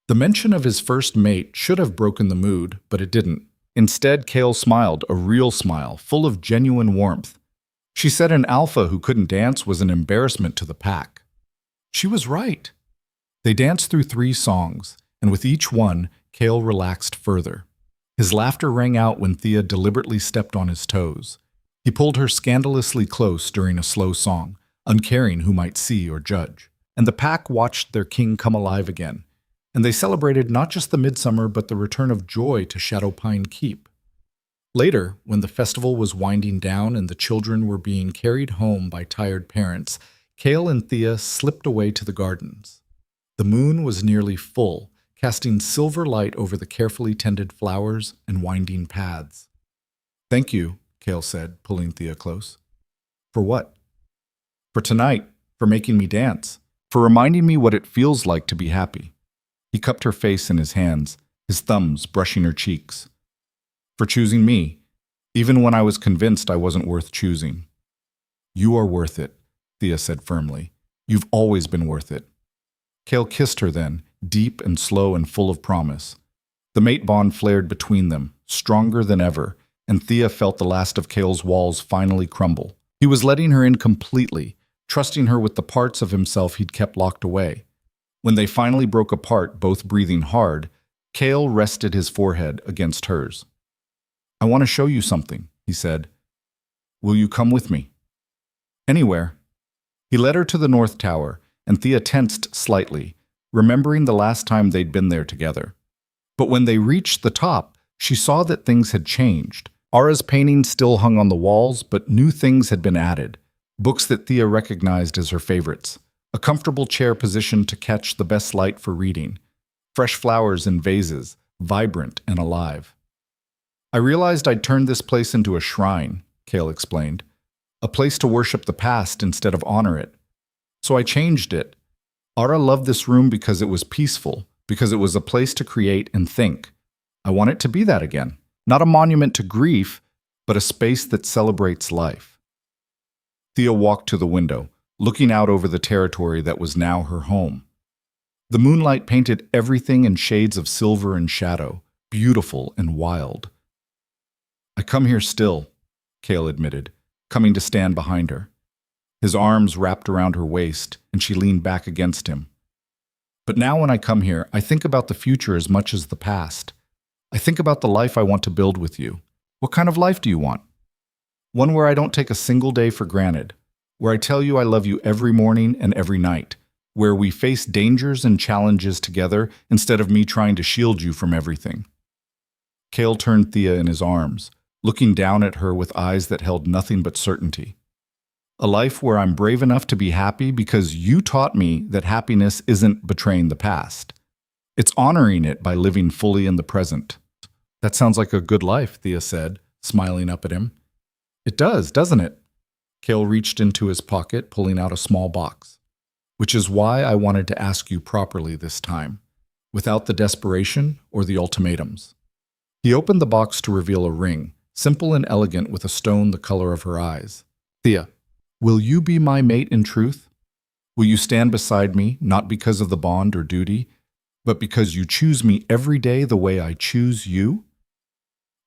The mention of his first mate should have broken the mood, but it didn't. Instead, Kale smiled, a real smile, full of genuine warmth. She said an alpha who couldn't dance was an embarrassment to the pack. She was right. They danced through 3 songs, and with each one, Kale relaxed further. His laughter rang out when Thea deliberately stepped on his toes. He pulled her scandalously close during a slow song, uncaring who might see or judge. And the pack watched their king come alive again, and they celebrated not just the midsummer but the return of joy to Shadow Pine Keep. Later, when the festival was winding down and the children were being carried home by tired parents, Kale and Thea slipped away to the gardens. The moon was nearly full, casting silver light over the carefully tended flowers and winding paths. "Thank you," Kale said, pulling Thea close. "For what?" "For tonight, for making me dance, for reminding me what it feels like to be happy." He cupped her face in his hands, his thumbs brushing her cheeks. "For choosing me, even when I was convinced I wasn't worth choosing." "You are worth it," Thea said firmly. "You've always been worth it." Kale kissed her then, deep and slow and full of promise. The mate bond flared between them, stronger than ever, and Thea felt the last of Kale's walls finally crumble. He was letting her in completely, trusting her with the parts of himself he'd kept locked away. When they finally broke apart, both breathing hard, Kale rested his forehead against hers. "I want to show you something," he said. "Will you come with me?" "Anywhere." He led her to the North Tower, and Thea tensed slightly, remembering the last time they'd been there together. But when they reached the top, she saw that things had changed. Aura's paintings still hung on the walls, but new things had been added. Books that Thea recognized as her favorites. A comfortable chair positioned to catch the best light for reading. Fresh flowers in vases, vibrant and alive. "I realized I'd turned this place into a shrine," Kale explained. "A place to worship the past instead of honor it. So I changed it. Aura loved this room because it was peaceful, because it was a place to create and think. I want it to be that again. Not a monument to grief, but a space that celebrates life." Thea walked to the window, looking out over the territory that was now her home. The moonlight painted everything in shades of silver and shadow, beautiful and wild. "I come here still," Kale admitted, coming to stand behind her. His arms wrapped around her waist, and she leaned back against him. "But now when I come here, I think about the future as much as the past. I think about the life I want to build with you. What kind of life do you want? One where I don't take a single day for granted, where I tell you I love you every morning and every night, where we face dangers and challenges together instead of me trying to shield you from everything." Kale turned Thea in his arms, looking down at her with eyes that held nothing but certainty. "A life where I'm brave enough to be happy because you taught me that happiness isn't betraying the past. It's honoring it by living fully in the present." "That sounds like a good life," Thea said, smiling up at him. "It does, doesn't it?" Kale reached into his pocket, pulling out a small box. "Which is why I wanted to ask you properly this time, without the desperation or the ultimatums." He opened the box to reveal a ring, simple and elegant with a stone the color of her eyes. "Thea, will you be my mate in truth? Will you stand beside me, not because of the bond or duty, but because you choose me every day the way I choose you?"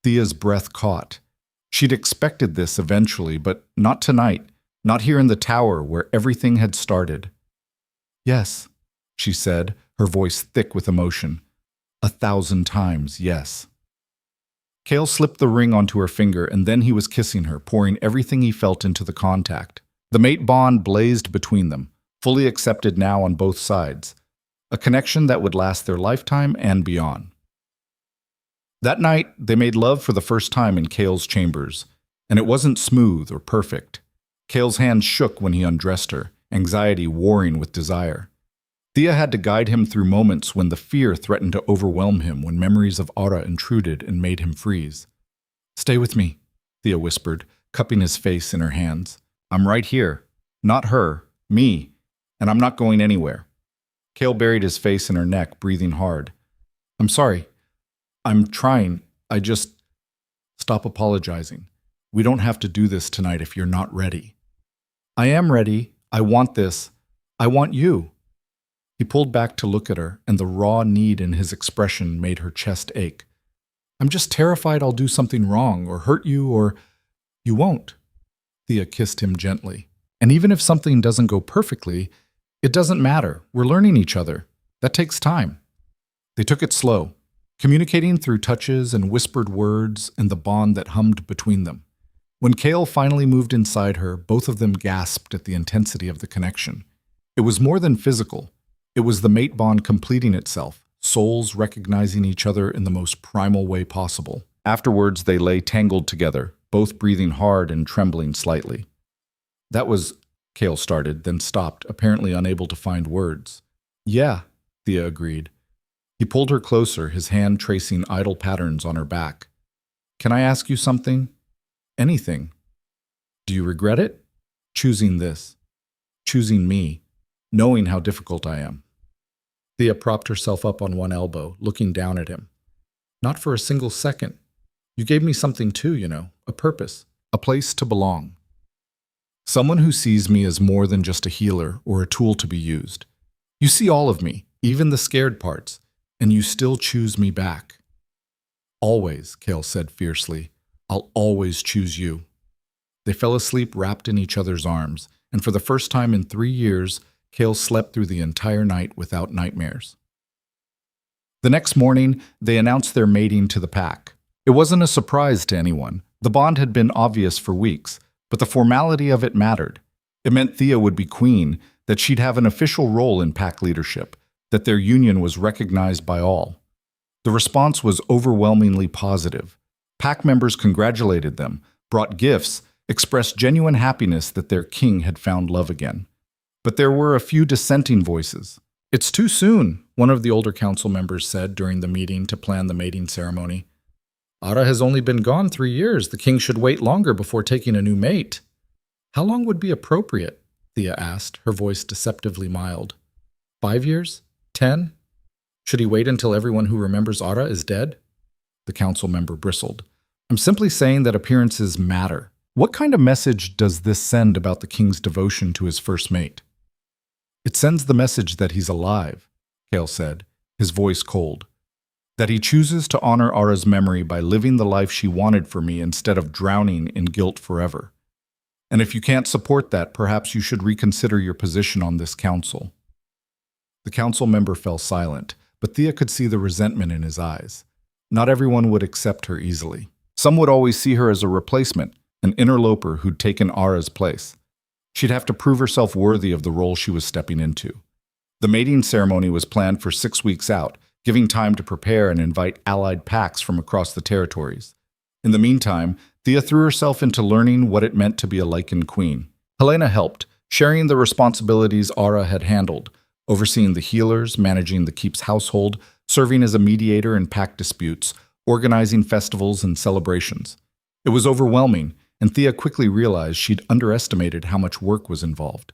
Thea's breath caught. She'd expected this eventually, but not tonight, not here in the tower where everything had started. "Yes," she said, her voice thick with emotion. 1,000 times yes. Kale slipped the ring onto her finger, and then he was kissing her, pouring everything he felt into the contact. The mate bond blazed between them, fully accepted now on both sides. A connection that would last their lifetime and beyond. That night, they made love for the first time in Kale's chambers, and it wasn't smooth or perfect. Kale's hands shook when he undressed her, anxiety warring with desire. Thea had to guide him through moments when the fear threatened to overwhelm him, when memories of Aura intruded and made him freeze. Stay with me, Thea whispered, cupping his face in her hands. I'm right here. Not her, me. And I'm not going anywhere. Cale buried his face in her neck, breathing hard. I'm sorry. I'm trying. I just... Stop apologizing. We don't have to do this tonight if you're not ready. I am ready. I want this. I want you. He pulled back to look at her, and the raw need in his expression made her chest ache. I'm just terrified I'll do something wrong or hurt you or... You won't. Thea kissed him gently. And even if something doesn't go perfectly, it doesn't matter. We're learning each other. That takes time. They took it slow, communicating through touches and whispered words and the bond that hummed between them. When Cale finally moved inside her, both of them gasped at the intensity of the connection. It was more than physical. It was the mate bond completing itself, souls recognizing each other in the most primal way possible. Afterwards, they lay tangled together, both breathing hard and trembling slightly. That was, Cale started, then stopped, apparently unable to find words. Yeah, Thea agreed. He pulled her closer, his hand tracing idle patterns on her back. Can I ask you something? Anything. Do you regret it? Choosing this. Choosing me. Knowing how difficult I am. Thea propped herself up on one elbow, looking down at him. Not for a single second. You gave me something too, a purpose, a place to belong. Someone who sees me as more than just a healer or a tool to be used. You see all of me, even the scared parts, and you still choose me back. Always, Cale said fiercely. I'll always choose you. They fell asleep wrapped in each other's arms, and for the first time in 3 years, Cale slept through the entire night without nightmares. The next morning, they announced their mating to the pack. It wasn't a surprise to anyone. The bond had been obvious for weeks, but the formality of it mattered. It meant Thea would be queen, that she'd have an official role in pack leadership, that their union was recognized by all. The response was overwhelmingly positive. Pack members congratulated them, brought gifts, expressed genuine happiness that their king had found love again. But there were a few dissenting voices. It's too soon, one of the older council members said during the meeting to plan the mating ceremony. Ara has only been gone 3 years. The king should wait longer before taking a new mate. How long would be appropriate? Thea asked, her voice deceptively mild. 5 years? 10? Should he wait until everyone who remembers Ara is dead? The council member bristled. I'm simply saying that appearances matter. What kind of message does this send about the king's devotion to his first mate? It sends the message that he's alive, Cale said, his voice cold. That he chooses to honor Ara's memory by living the life she wanted for me instead of drowning in guilt forever. And if you can't support that, perhaps you should reconsider your position on this council. The council member fell silent, but Thea could see the resentment in his eyes. Not everyone would accept her easily. Some would always see her as a replacement, an interloper who'd taken Ara's place. She'd have to prove herself worthy of the role she was stepping into. The mating ceremony was planned for 6 weeks out, giving time to prepare and invite allied packs from across the territories. In the meantime, Thea threw herself into learning what it meant to be a Lycan queen. Helena helped, sharing the responsibilities Ara had handled, overseeing the healers, managing the keep's household, serving as a mediator in pack disputes, organizing festivals and celebrations. It was overwhelming, and Thea quickly realized she'd underestimated how much work was involved.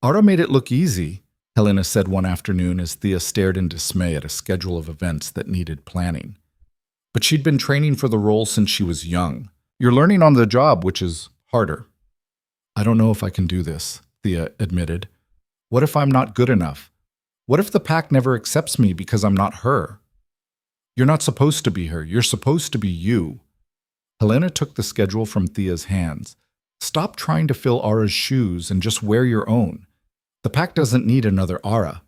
Ara made it look easy, Helena said one afternoon as Thea stared in dismay at a schedule of events that needed planning. But she'd been training for the role since she was young. You're learning on the job, which is harder. I don't know if I can do this, Thea admitted. What if I'm not good enough? What if the pack never accepts me because I'm not her? You're not supposed to be her. You're supposed to be you. Helena took the schedule from Thea's hands. Stop trying to fill Ara's shoes and just wear your own. The pack doesn't need another Ara.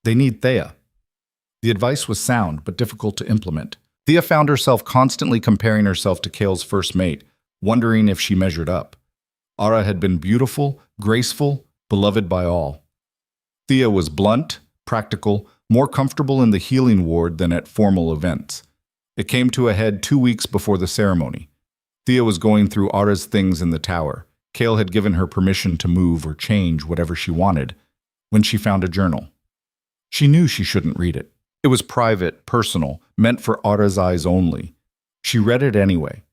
They need Thea. The advice was sound, but difficult to implement. Thea found herself constantly comparing herself to Cale's first mate, wondering if she measured up. Ara had been beautiful, graceful, beloved by all. Thea was blunt, practical, more comfortable in the healing ward than at formal events. It came to a head 2 weeks before the ceremony. Thea was going through Ara's things in the tower. Cale had given her permission to move or change whatever she wanted, when she found a journal. She knew she shouldn't read it. It was private, personal, meant for Ara's eyes only. She read it anyway.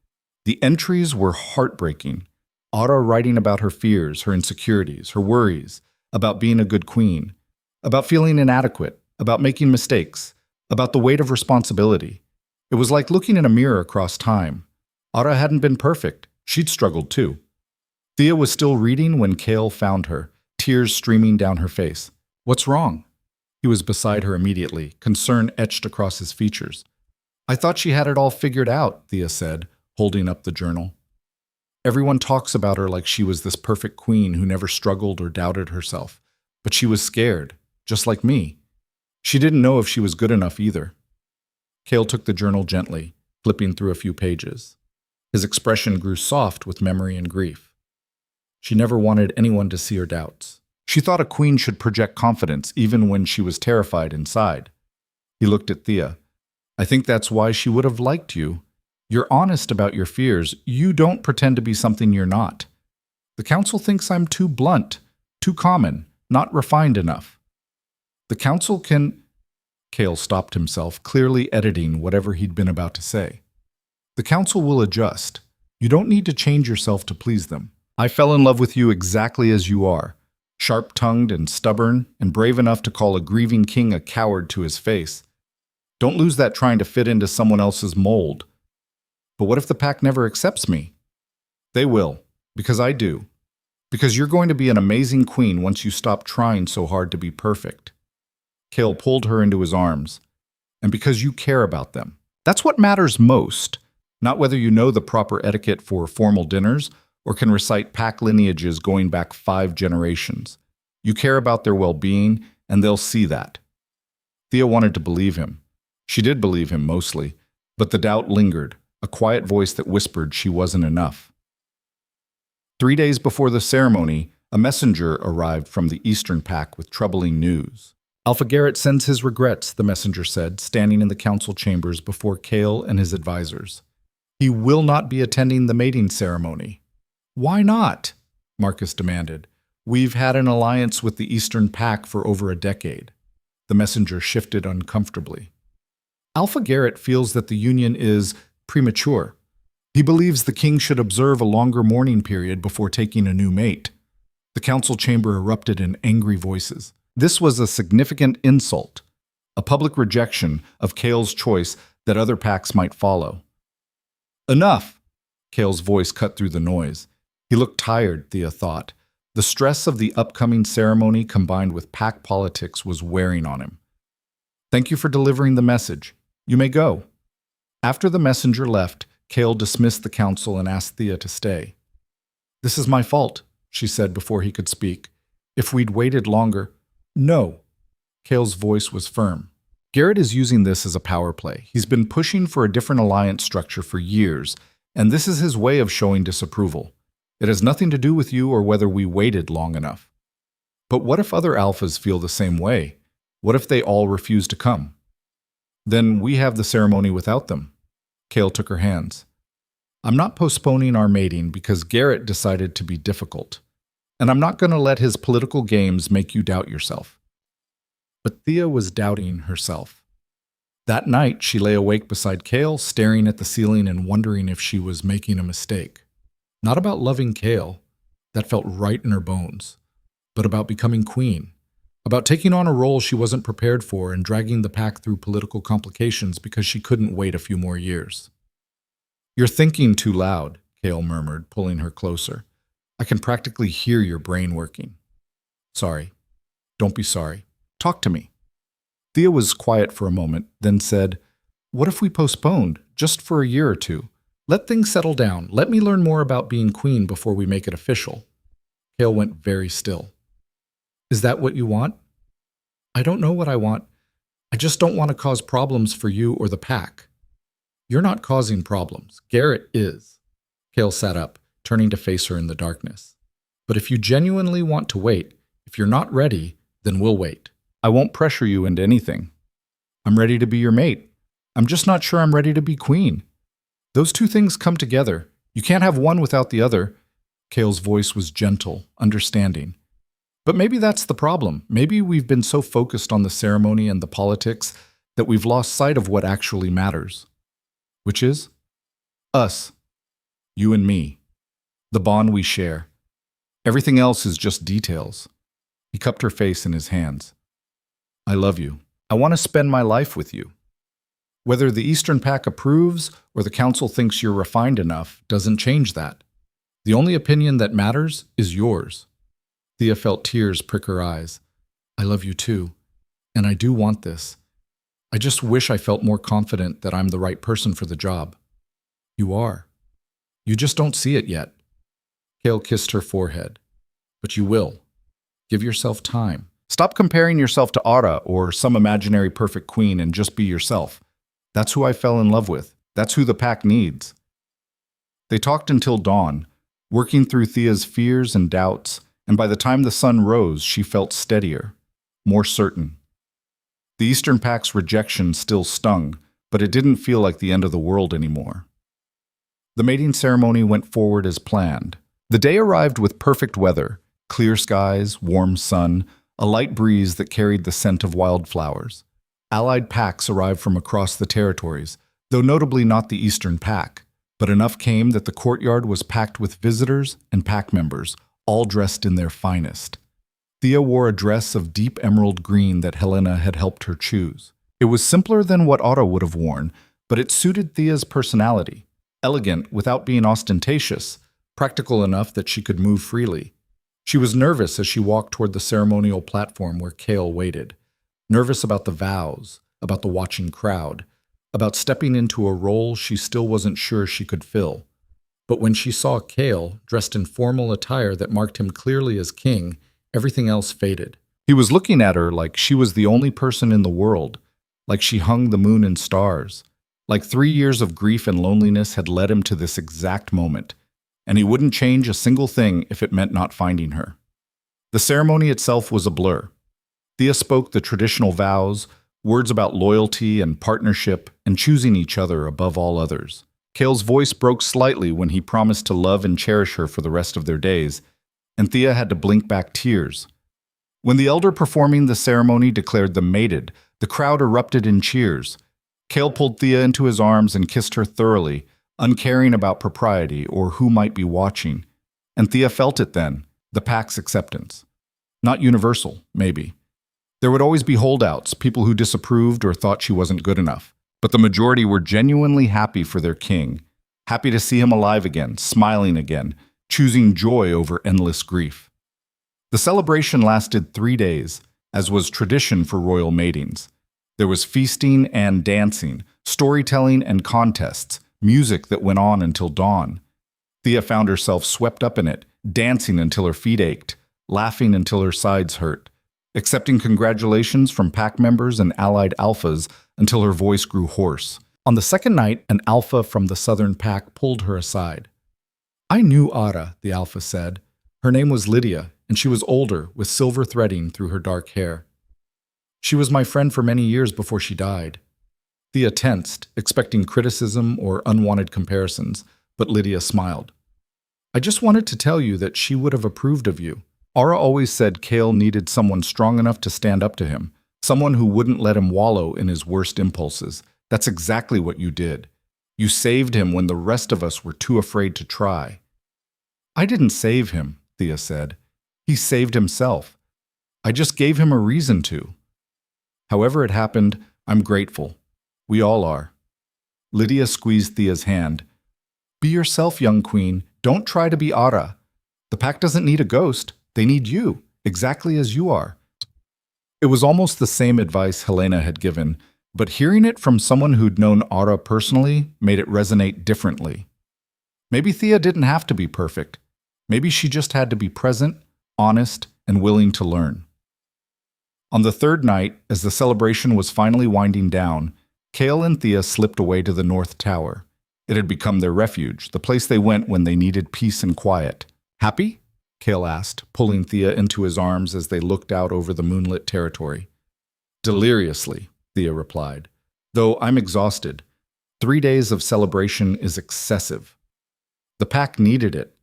The entries were heartbreaking. Aura writing about her fears, her insecurities, her worries, about being a good queen, about feeling inadequate, about making mistakes, about the weight of responsibility. It was like looking in a mirror across time. Aura hadn't been perfect. She'd struggled too. Thea was still reading when Kale found her, tears streaming down her face. "What's wrong?" He was beside her immediately, concern etched across his features. "I thought she had it all figured out," Thea said, holding up the journal. "Everyone talks about her like she was this perfect queen who never struggled or doubted herself. But she was scared, just like me. She didn't know if she was good enough either." Kale took the journal gently, flipping through a few pages. His expression grew soft with memory and grief. She never wanted anyone to see her doubts. She thought a queen should project confidence even when she was terrified inside. He looked at Thea. "I think that's why she would have liked you. You're honest about your fears. You don't pretend to be something you're not. The council thinks I'm too blunt, too common, not refined enough. The council can—" Kale stopped himself, clearly editing whatever he'd been about to say. "The council will adjust. You don't need to change yourself to please them. I fell in love with you exactly as you are, sharp-tongued and stubborn, and brave enough to call a grieving king a coward to his face. Don't lose that trying to fit into someone else's mold. But what if the pack never accepts me? They will, because I do. Because you're going to be an amazing queen once you stop trying so hard to be perfect." Kale pulled her into his arms. "And because you care about them. That's what matters most, not whether you know the proper etiquette for formal dinners or can recite pack lineages going back 5 generations. You care about their well-being, and they'll see that." Thea wanted to believe him. She did believe him mostly, but the doubt lingered, a quiet voice that whispered she wasn't enough. 3 days before the ceremony, a messenger arrived from the Eastern Pack with troubling news. "Alpha Garrett sends his regrets," the messenger said, standing in the council chambers before Kale and his advisors. "He will not be attending the mating ceremony." "Why not?" Marcus demanded. "We've had an alliance with the Eastern Pack for over a decade." The messenger shifted uncomfortably. "Alpha Garrett feels that the union is premature. He believes the king should observe a longer mourning period before taking a new mate." The council chamber erupted in angry voices. This was a significant insult, a public rejection of Kale's choice that other packs might follow. "Enough!" Kale's voice cut through the noise. He looked tired, Thea thought. The stress of the upcoming ceremony combined with pack politics was wearing on him. "Thank you for delivering the message. You may go." After the messenger left, Kale dismissed the council and asked Thea to stay. "This is my fault," she said before he could speak. "If we'd waited longer—" "No." Kale's voice was firm. "Garrett is using this as a power play. He's been pushing for a different alliance structure for years, and this is his way of showing disapproval. It has nothing to do with you or whether we waited long enough." "But what if other alphas feel the same way? What if they all refuse to come?" "Then we have the ceremony without them." Kale took her hands. "I'm not postponing our mating because Garrett decided to be difficult. And I'm not going to let his political games make you doubt yourself." But Thea was doubting herself. That night, she lay awake beside Kale, staring at the ceiling and wondering if she was making a mistake. Not about loving Kale, that felt right in her bones, but about becoming queen, about taking on a role she wasn't prepared for and dragging the pack through political complications because she couldn't wait a few more years. "You're thinking too loud," Kale murmured, pulling her closer. "I can practically hear your brain working." "Sorry. Don't be sorry. Talk to me." Thea was quiet for a moment, then said, "What if we postponed, just for a year or two? Let things settle down. Let me learn more about being queen before we make it official." Kale went very still. "Is that what you want?" "I don't know what I want. I just don't want to cause problems for you or the pack." "You're not causing problems. Garrett is." Kale sat up, turning to face her in the darkness. "But if you genuinely want to wait, if you're not ready, then we'll wait. I won't pressure you into anything. I'm ready to be your mate. I'm just not sure I'm ready to be queen. Those two things come together. You can't have one without the other." Kale's voice was gentle, understanding. "But maybe that's the problem. Maybe we've been so focused on the ceremony and the politics that we've lost sight of what actually matters." "Which is?" "Us." You and me. The bond we share. Everything else is just details. He cupped her face in his hands. I love you. I want to spend my life with you. Whether the Eastern Pack approves or the Council thinks you're refined enough doesn't change that. The only opinion that matters is yours. Thea felt tears prick her eyes. I love you too, and I do want this. I just wish I felt more confident that I'm the right person for the job. You are. You just don't see it yet. Kale kissed her forehead. But you will. Give yourself time. Stop comparing yourself to Aura or some imaginary perfect queen and just be yourself. That's who I fell in love with. That's who the pack needs. They talked until dawn, working through Thea's fears and doubts, and by the time the sun rose, she felt steadier, more certain. The Eastern Pack's rejection still stung, but it didn't feel like the end of the world anymore. The mating ceremony went forward as planned. The day arrived with perfect weather, clear skies, warm sun, a light breeze that carried the scent of wildflowers. Allied packs arrived from across the territories, though notably not the Eastern Pack, but enough came that the courtyard was packed with visitors and pack members, all dressed in their finest. Thea wore a dress of deep emerald green that Helena had helped her choose. It was simpler than what Otto would have worn, but it suited Thea's personality. Elegant without being ostentatious, practical enough that she could move freely. She was nervous as she walked toward the ceremonial platform where Kale waited. Nervous about the vows, about the watching crowd, about stepping into a role she still wasn't sure she could fill. But when she saw Kale, dressed in formal attire that marked him clearly as king, everything else faded. He was looking at her like she was the only person in the world, like she hung the moon and stars, like 3 years of grief and loneliness had led him to this exact moment, and he wouldn't change a single thing if it meant not finding her. The ceremony itself was a blur. Thea spoke the traditional vows, words about loyalty and partnership and choosing each other above all others. Kale's voice broke slightly when he promised to love and cherish her for the rest of their days, and Thea had to blink back tears. When the elder performing the ceremony declared them mated, the crowd erupted in cheers. Kale pulled Thea into his arms and kissed her thoroughly, uncaring about propriety or who might be watching. And Thea felt it then, the pack's acceptance. Not universal, maybe. There would always be holdouts, people who disapproved or thought she wasn't good enough. But the majority were genuinely happy for their king, happy to see him alive again, smiling again, choosing joy over endless grief. The celebration lasted 3 days, as was tradition for royal matings. There was feasting and dancing, storytelling and contests, music that went on until dawn. Thea found herself swept up in it, dancing until her feet ached, laughing until her sides hurt, accepting congratulations from pack members and allied alphas until her voice grew hoarse. On the second night, an alpha from the southern pack pulled her aside. I knew Ara, the alpha said. Her name was Lydia, and she was older, with silver threading through her dark hair. She was my friend for many years before she died. Thea tensed, expecting criticism or unwanted comparisons, but Lydia smiled. I just wanted to tell you that she would have approved of you. Ara always said Kale needed someone strong enough to stand up to him, someone who wouldn't let him wallow in his worst impulses. That's exactly what you did. You saved him when the rest of us were too afraid to try. I didn't save him, Thea said. He saved himself. I just gave him a reason to. However it happened, I'm grateful. We all are. Lydia squeezed Thea's hand. Be yourself, young queen. Don't try to be Ara. The pack doesn't need a ghost. They need you, exactly as you are. It was almost the same advice Helena had given, but hearing it from someone who'd known Ara personally made it resonate differently. Maybe Thea didn't have to be perfect. Maybe she just had to be present, honest, and willing to learn. On the third night, as the celebration was finally winding down, Kale and Thea slipped away to the North Tower. It had become their refuge, the place they went when they needed peace and quiet. Happy? Kale asked, pulling Thea into his arms as they looked out over the moonlit territory. Deliriously, Thea replied. Though I'm exhausted. 3 days of celebration is excessive. The pack needed it.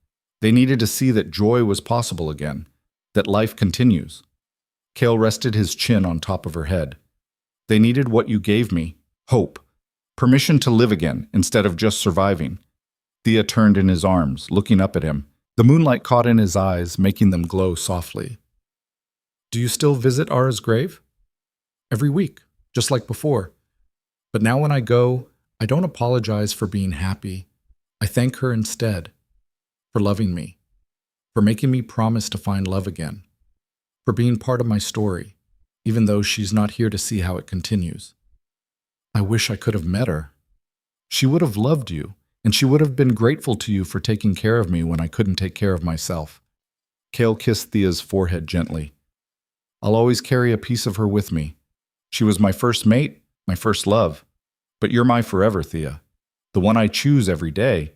They needed to see that joy was possible again, that life continues. Kale rested his chin on top of her head. They needed what you gave me, hope, permission to live again instead of just surviving. Thea turned in his arms, looking up at him. The moonlight caught in his eyes, making them glow softly. Do you still visit Ara's grave? Every week, just like before. But now when I go, I don't apologize for being happy. I thank her instead for loving me, for making me promise to find love again, for being part of my story, even though she's not here to see how it continues. I wish I could have met her. She would have loved you, and she would have been grateful to you for taking care of me when I couldn't take care of myself. Cale kissed Thea's forehead gently. I'll always carry a piece of her with me. She was my first mate, my first love. But you're my forever, Thea. The one I choose every day,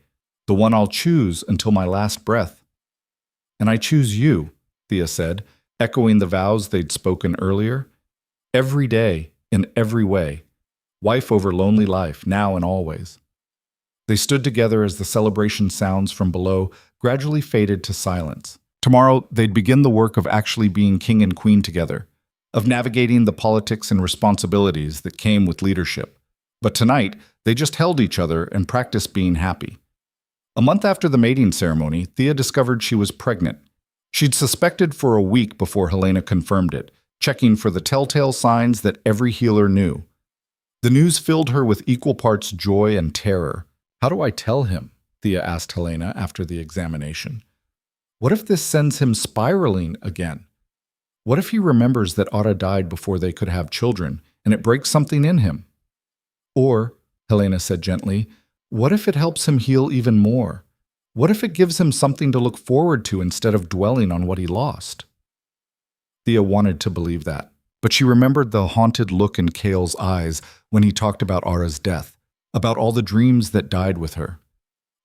the one I'll choose until my last breath. And I choose you, Thea said, echoing the vows they'd spoken earlier. Every day, in every way. Wife over lonely life, now and always. They stood together as the celebration sounds from below gradually faded to silence. Tomorrow, they'd begin the work of actually being king and queen together, of navigating the politics and responsibilities that came with leadership. But tonight, they just held each other and practiced being happy. A month after the mating ceremony, Thea discovered she was pregnant. She'd suspected for a week before Helena confirmed it, checking for the telltale signs that every healer knew. The news filled her with equal parts joy and terror. How do I tell him? Thea asked Helena after the examination. What if this sends him spiraling again? What if he remembers that Ara died before they could have children, and it breaks something in him? Or, Helena said gently, what if it helps him heal even more? What if it gives him something to look forward to instead of dwelling on what he lost? Thea wanted to believe that, but she remembered the haunted look in Cale's eyes when he talked about Ara's death, about all the dreams that died with her.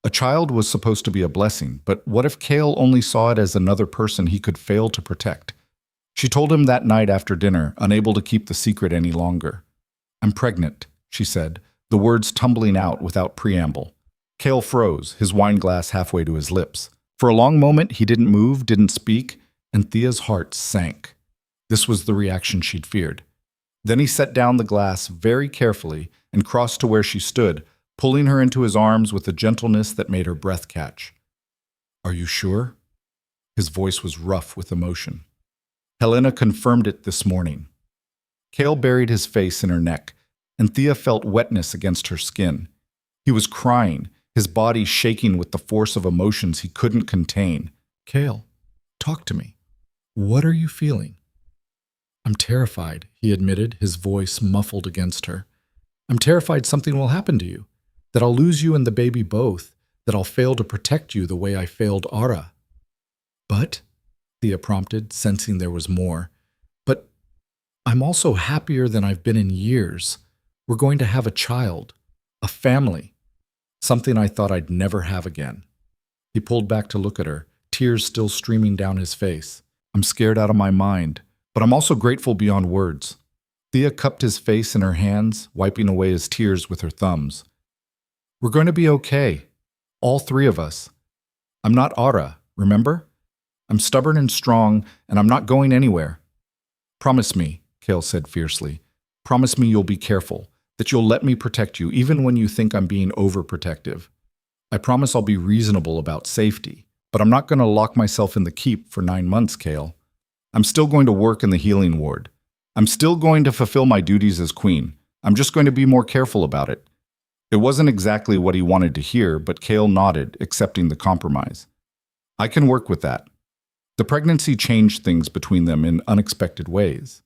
A child was supposed to be a blessing, but what if Cale only saw it as another person he could fail to protect? She told him that night after dinner, unable to keep the secret any longer. I'm pregnant, she said, the words tumbling out without preamble. Cale froze, his wine glass halfway to his lips. For a long moment, he didn't move, didn't speak, and Thea's heart sank. This was the reaction she'd feared. Then he set down the glass very carefully and crossed to where she stood, pulling her into his arms with a gentleness that made her breath catch. Are you sure? His voice was rough with emotion. Helena confirmed it this morning. Cale buried his face in her neck, and Thea felt wetness against her skin. He was crying, his body shaking with the force of emotions he couldn't contain. Cale, talk to me. What are you feeling? I'm terrified, he admitted, his voice muffled against her. I'm terrified something will happen to you, that I'll lose you and the baby both, that I'll fail to protect you the way I failed Ara. But, Thea prompted, sensing there was more, but I'm also happier than I've been in years. We're going to have a child, a family, something I thought I'd never have again. He pulled back to look at her, tears still streaming down his face. I'm scared out of my mind, but I'm also grateful beyond words. Thea cupped his face in her hands, wiping away his tears with her thumbs. We're going to be okay, all three of us. I'm not Ara, remember? I'm stubborn and strong, and I'm not going anywhere. Promise me, Cale said fiercely. Promise me you'll be careful, that you'll let me protect you even when you think I'm being overprotective. I promise I'll be reasonable about safety, but I'm not going to lock myself in the keep for 9 months, Cale. I'm still going to work in the healing ward. I'm still going to fulfill my duties as queen. I'm just going to be more careful about it. It wasn't exactly what he wanted to hear, but Cale nodded, accepting the compromise. I can work with that. The pregnancy changed things between them in unexpected ways.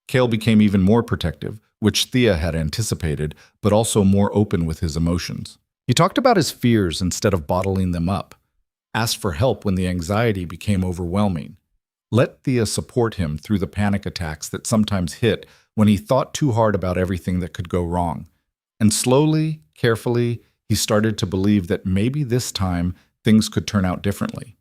Cale became even more protective, which Thea had anticipated, but also more open with his emotions. He talked about his fears instead of bottling them up, asked for help when the anxiety became overwhelming. Let Thea support him through the panic attacks that sometimes hit when he thought too hard about everything that could go wrong. And slowly, carefully, he started to believe that maybe this time things could turn out differently.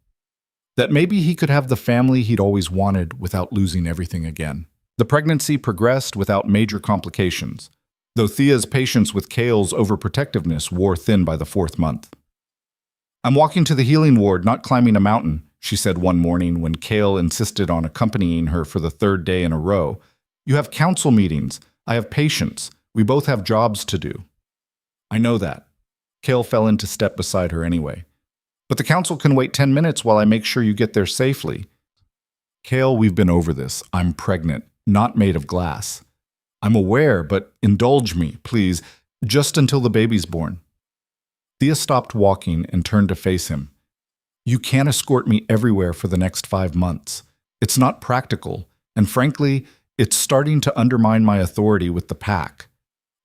That maybe he could have the family he'd always wanted without losing everything again. The pregnancy progressed without major complications, though Thea's patience with Cale's overprotectiveness wore thin by the 4th month. I'm walking to the healing ward, not climbing a mountain, she said one morning when Cale insisted on accompanying her for the 3rd day in a row. You have council meetings. I have patients. We both have jobs to do. I know that. Kale fell into step beside her anyway. But the council can wait 10 minutes while I make sure you get there safely. Kale, we've been over this. I'm pregnant, not made of glass. I'm aware, but indulge me, please, just until the baby's born. Thea stopped walking and turned to face him. You can't escort me everywhere for the next 5 months. It's not practical, and frankly, it's starting to undermine my authority with the pack.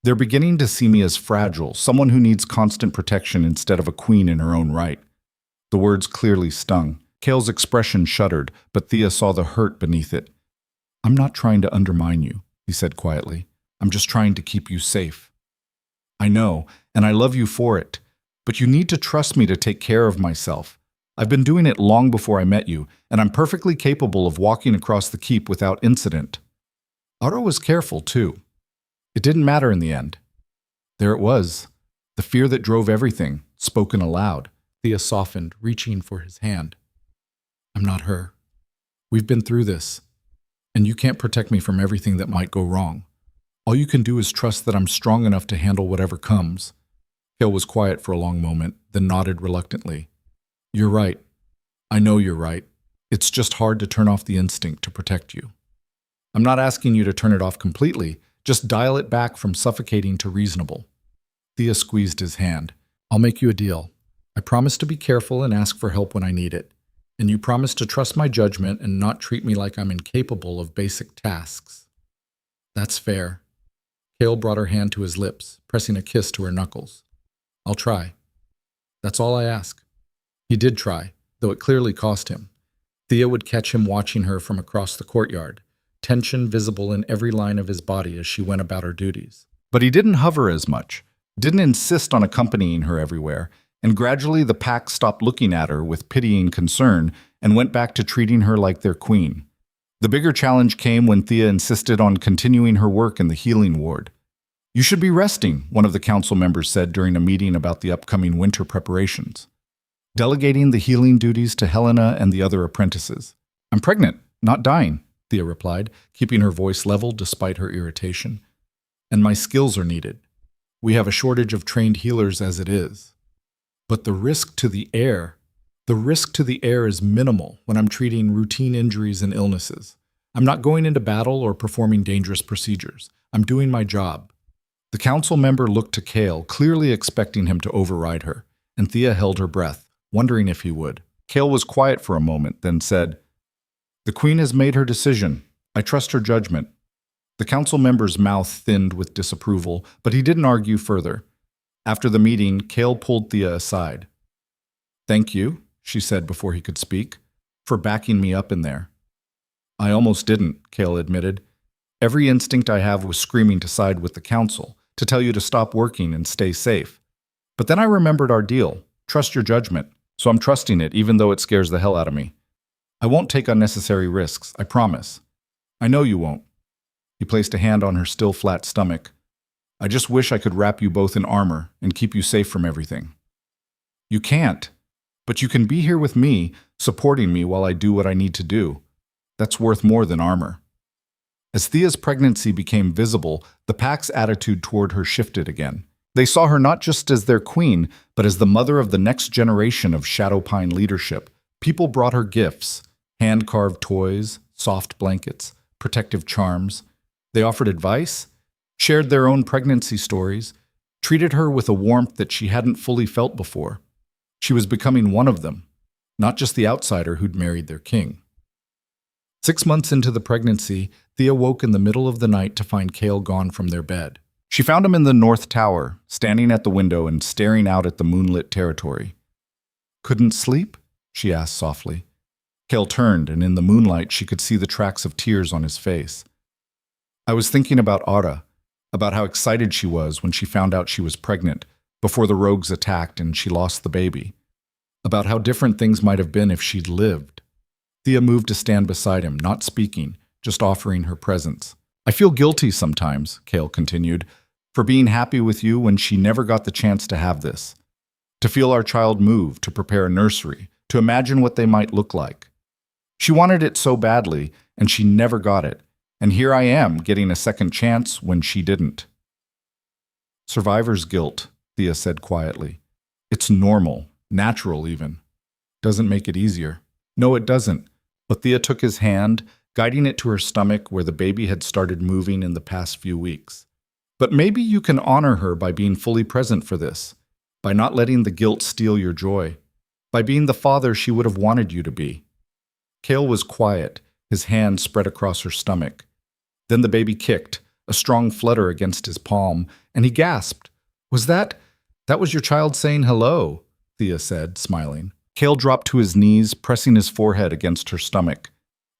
They're beginning to see me as fragile, someone who needs constant protection instead of a queen in her own right. The words clearly stung. Kale's expression shuddered, but Thea saw the hurt beneath it. I'm not trying to undermine you, he said quietly. I'm just trying to keep you safe. I know, and I love you for it, but you need to trust me to take care of myself. I've been doing it long before I met you, and I'm perfectly capable of walking across the keep without incident. Otto was careful, too. It didn't matter in the end. There it was, the fear that drove everything, spoken aloud. Thea softened, reaching for his hand. I'm not her. We've been through this, and you can't protect me from everything that might go wrong. All you can do is trust that I'm strong enough to handle whatever comes. Kale was quiet for a long moment, then nodded reluctantly. You're right. I know you're right. It's just hard to turn off the instinct to protect you. I'm not asking you to turn it off completely, just dial it back from suffocating to reasonable. Thea squeezed his hand. I'll make you a deal. I promise to be careful and ask for help when I need it. And you promise to trust my judgment and not treat me like I'm incapable of basic tasks. That's fair. Kale brought her hand to his lips, pressing a kiss to her knuckles. I'll try. That's all I ask. He did try, though it clearly cost him. Thea would catch him watching her from across the courtyard, tension visible in every line of his body as she went about her duties. But he didn't hover as much, didn't insist on accompanying her everywhere, and gradually the pack stopped looking at her with pitying concern and went back to treating her like their queen. The bigger challenge came when Thea insisted on continuing her work in the healing ward. You should be resting, one of the council members said during a meeting about the upcoming winter preparations. Delegating the healing duties to Helena and the other apprentices. I'm pregnant, not dying, Thea replied, keeping her voice level despite her irritation. And my skills are needed. We have a shortage of trained healers as it is. But the risk to the air is minimal when I'm treating routine injuries and illnesses. I'm not going into battle or performing dangerous procedures. I'm doing my job. The council member looked to Kale, clearly expecting him to override her, and Thea held her breath, wondering if he would. Kale was quiet for a moment, then said, The queen has made her decision. I trust her judgment. The council member's mouth thinned with disapproval, but he didn't argue further. After the meeting, Kale pulled Thea aside. Thank you, she said before he could speak, for backing me up in there. I almost didn't, Kale admitted. Every instinct I have was screaming to side with the council, to tell you to stop working and stay safe. But then I remembered our deal. Trust your judgment. So I'm trusting it, even though it scares the hell out of me. I won't take unnecessary risks, I promise. I know you won't. He placed a hand on her still flat stomach. I just wish I could wrap you both in armor and keep you safe from everything. You can't, but you can be here with me, supporting me while I do what I need to do. That's worth more than armor. As Thea's pregnancy became visible, the pack's attitude toward her shifted again. They saw her not just as their queen, but as the mother of the next generation of Shadowpine leadership. People brought her gifts, hand-carved toys, soft blankets, protective charms. They offered advice, shared their own pregnancy stories, treated her with a warmth that she hadn't fully felt before. She was becoming one of them, not just the outsider who'd married their king. 6 months into the pregnancy, Thea woke in the middle of the night to find Kale gone from their bed. She found him in the north tower, standing at the window and staring out at the moonlit territory. Couldn't sleep? She asked softly. Kale turned, and in the moonlight she could see the tracks of tears on his face. I was thinking about Aura, about how excited she was when she found out she was pregnant, before the rogues attacked and she lost the baby. About how different things might have been if she'd lived. Thea moved to stand beside him, not speaking, just offering her presence. I feel guilty sometimes, Kale continued, for being happy with you when she never got the chance to have this. To feel our child move, to prepare a nursery, to imagine what they might look like. She wanted it so badly, and she never got it. And here I am, getting a second chance when she didn't. Survivor's guilt, Thea said quietly. It's normal, natural even. Doesn't make it easier. No, it doesn't. But Thea took his hand, guiding it to her stomach where the baby had started moving in the past few weeks. But maybe you can honor her by being fully present for this, by not letting the guilt steal your joy, by being the father she would have wanted you to be. Cale was quiet, his hand spread across her stomach. Then the baby kicked, a strong flutter against his palm, and he gasped. That was your child saying hello, Thea said, smiling. Cale dropped to his knees, pressing his forehead against her stomach.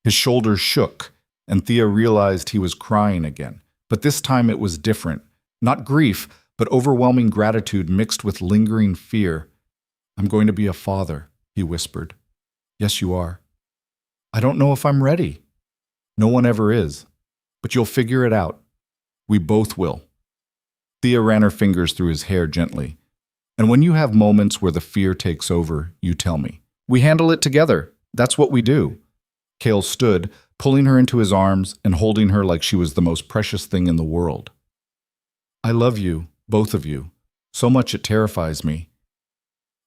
His shoulders shook, and Thea realized he was crying again. But this time it was different. Not grief, but overwhelming gratitude mixed with lingering fear. I'm going to be a father, he whispered. Yes, you are. I don't know if I'm ready. No one ever is. But you'll figure it out. We both will. Thea ran her fingers through his hair gently. And when you have moments where the fear takes over, you tell me. We handle it together. That's what we do. Cale stood, pulling her into his arms and holding her like she was the most precious thing in the world. I love you, both of you. So much it terrifies me.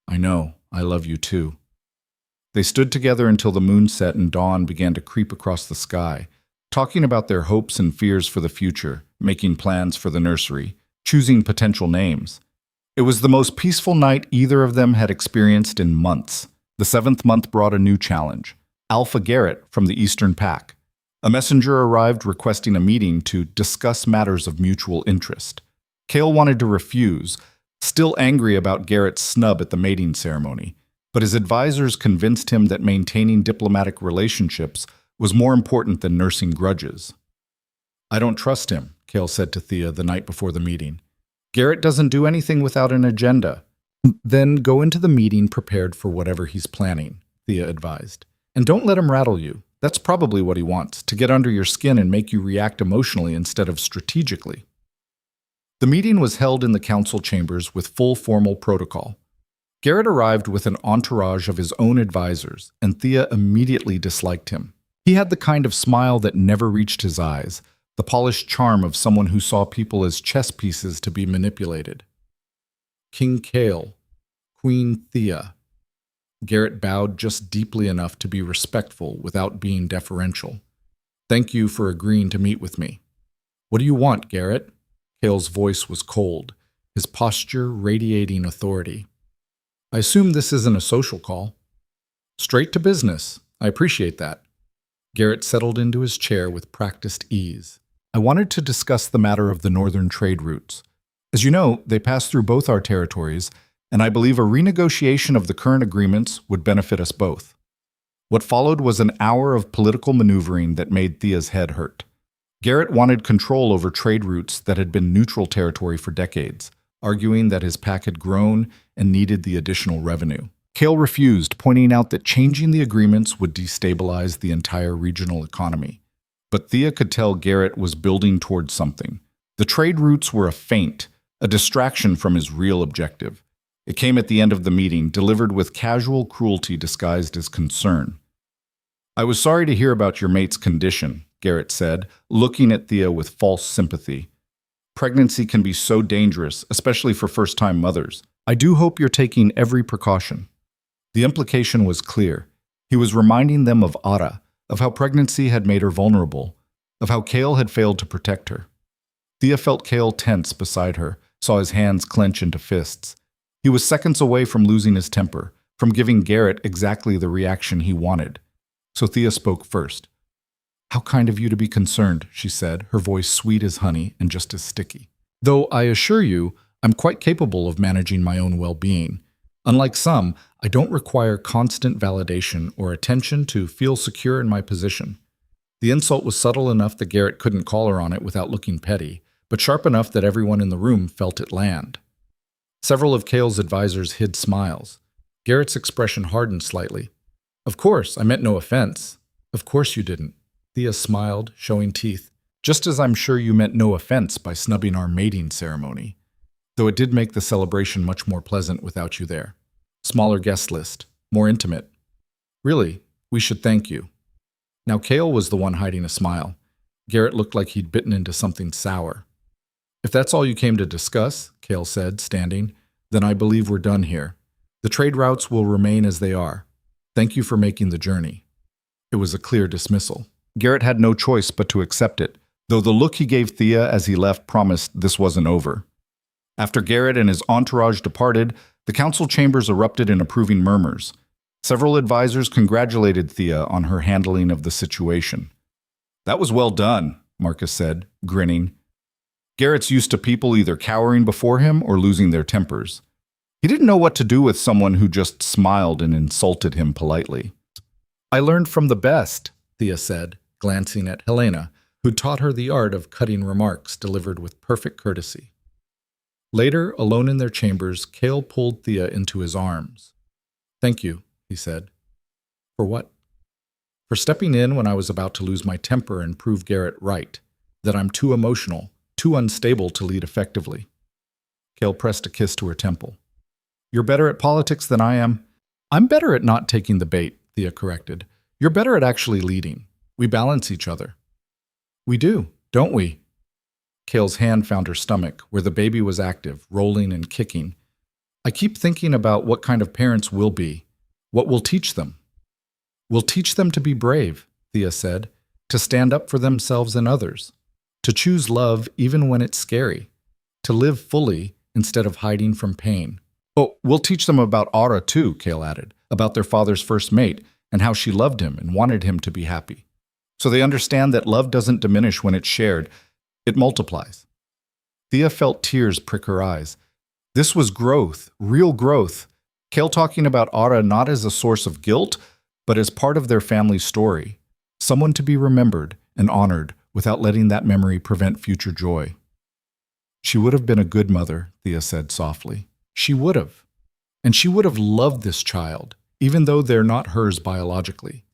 I know, I love you too. They stood together until the moon set and dawn began to creep across the sky, talking about their hopes and fears for the future, making plans for the nursery, choosing potential names. It was the most peaceful night either of them had experienced in months. The 7th month brought a new challenge. Alpha Garrett from the Eastern Pack. A messenger arrived requesting a meeting to discuss matters of mutual interest. Cale wanted to refuse, still angry about Garrett's snub at the mating ceremony, but his advisors convinced him that maintaining diplomatic relationships was more important than nursing grudges. I don't trust him, Cale said to Thea the night before the meeting. Garrett doesn't do anything without an agenda. Then go into the meeting prepared for whatever he's planning, Thea advised. And don't let him rattle you. That's probably what he wants, to get under your skin and make you react emotionally instead of strategically. The meeting was held in the council chambers with full formal protocol. Garrett arrived with an entourage of his own advisors, and Thea immediately disliked him. He had the kind of smile that never reached his eyes, the polished charm of someone who saw people as chess pieces to be manipulated. King Cale, Queen Thea. Garrett bowed just deeply enough to be respectful without being deferential. Thank you for agreeing to meet with me. What do you want, Garrett? Cale's voice was cold, his posture radiating authority. I assume this isn't a social call. Straight to business. I appreciate that. Garrett settled into his chair with practiced ease. I wanted to discuss the matter of the northern trade routes. As you know, they pass through both our territories, and I believe a renegotiation of the current agreements would benefit us both. What followed was an hour of political maneuvering that made Thea's head hurt. Garrett wanted control over trade routes that had been neutral territory for decades, arguing that his pack had grown and needed the additional revenue. Cale refused, pointing out that changing the agreements would destabilize the entire regional economy. But Thea could tell Garrett was building towards something. The trade routes were a feint, a distraction from his real objective. It came at the end of the meeting, delivered with casual cruelty disguised as concern. I was sorry to hear about your mate's condition, Garrett said, looking at Thea with false sympathy. Pregnancy can be so dangerous, especially for first-time mothers. I do hope you're taking every precaution. The implication was clear. He was reminding them of Ara, of how pregnancy had made her vulnerable, of how Cale had failed to protect her. Thea felt Cale tense beside her, saw his hands clench into fists. He was seconds away from losing his temper, from giving Garrett exactly the reaction he wanted. So Thea spoke first. How kind of you to be concerned, she said, her voice sweet as honey and just as sticky. Though I assure you, I'm quite capable of managing my own well-being. Unlike some, I don't require constant validation or attention to feel secure in my position. The insult was subtle enough that Garrett couldn't call her on it without looking petty, but sharp enough that everyone in the room felt it land. Several of Cale's advisors hid smiles. Garrett's expression hardened slightly. Of course, I meant no offense. Of course you didn't. Thea smiled, showing teeth. Just as I'm sure you meant no offense by snubbing our mating ceremony. Though it did make the celebration much more pleasant without you there. Smaller guest list, more intimate. Really, we should thank you. Now Cale was the one hiding a smile. Garrett looked like he'd bitten into something sour. If that's all you came to discuss, Cale said, standing, Then I believe we're done here. The trade routes will remain as they are. Thank you for making the journey." It was a clear dismissal. Garrett had no choice but to accept it, though the look he gave Thea as he left promised this wasn't over. After Garrett and his entourage departed, the council chambers erupted in approving murmurs. Several advisors congratulated Thea on her handling of the situation. "That was well done," Marcus said, grinning. Garrett's used to people either cowering before him or losing their tempers. He didn't know what to do with someone who just smiled and insulted him politely. "I learned from the best," Thea said, glancing at Helena, who taught her the art of cutting remarks delivered with perfect courtesy. Later, alone in their chambers, Cale pulled Thea into his arms. "Thank you," he said. "For what?" "For stepping in when I was about to lose my temper and prove Garrett right, that I'm too emotional, too unstable to lead effectively." Cale pressed a kiss to her temple. "You're better at politics than I am." "I'm better at not taking the bait," Thea corrected. "You're better at actually leading. We balance each other." "We do, don't we?" Cale's hand found her stomach, where the baby was active, rolling and kicking. "I keep thinking about what kind of parents we'll be, what we'll teach them." "We'll teach them to be brave," Thea said, "to stand up for themselves and others, to choose love even when it's scary, to live fully instead of hiding from pain." "Oh, we'll teach them about Aura too," Cale added, "about their father's first mate and how she loved him and wanted him to be happy. So they understand that love doesn't diminish when it's shared, it multiplies." Thea felt tears prick her eyes. This was growth, real growth. Cale talking about Aura not as a source of guilt, but as part of their family story, someone to be remembered and honored without letting that memory prevent future joy. "She would have been a good mother," Thea said softly. "She would have. And she would have loved this child, even though they're not hers biologically,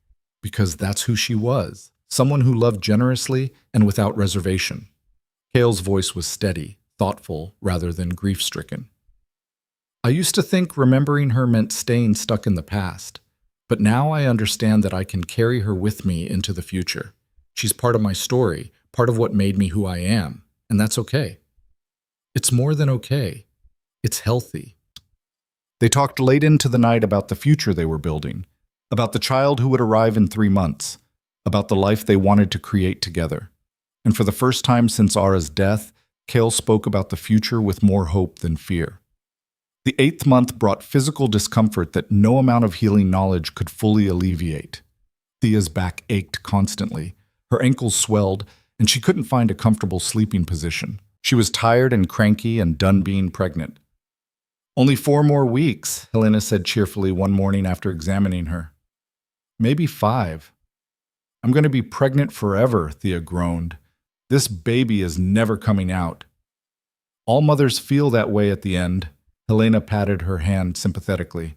because that's who she was, someone who loved generously and without reservation." Cale's voice was steady, thoughtful, rather than grief-stricken. "I used to think remembering her meant staying stuck in the past, but now I understand that I can carry her with me into the future. She's part of my story, part of what made me who I am, and that's okay. It's more than okay. It's healthy." They talked late into the night about the future they were building, about the child who would arrive in 3 months, about the life they wanted to create together. And for the first time since Aura's death, Cale spoke about the future with more hope than fear. The 8th month brought physical discomfort that no amount of healing knowledge could fully alleviate. Thea's back ached constantly, her ankles swelled, and she couldn't find a comfortable sleeping position. She was tired and cranky and done being pregnant. "Only 4 more weeks," Helena said cheerfully one morning after examining her. "Maybe 5. "I'm going to be pregnant forever," Thea groaned. "This baby is never coming out." "All mothers feel that way at the end," Helena patted her hand sympathetically.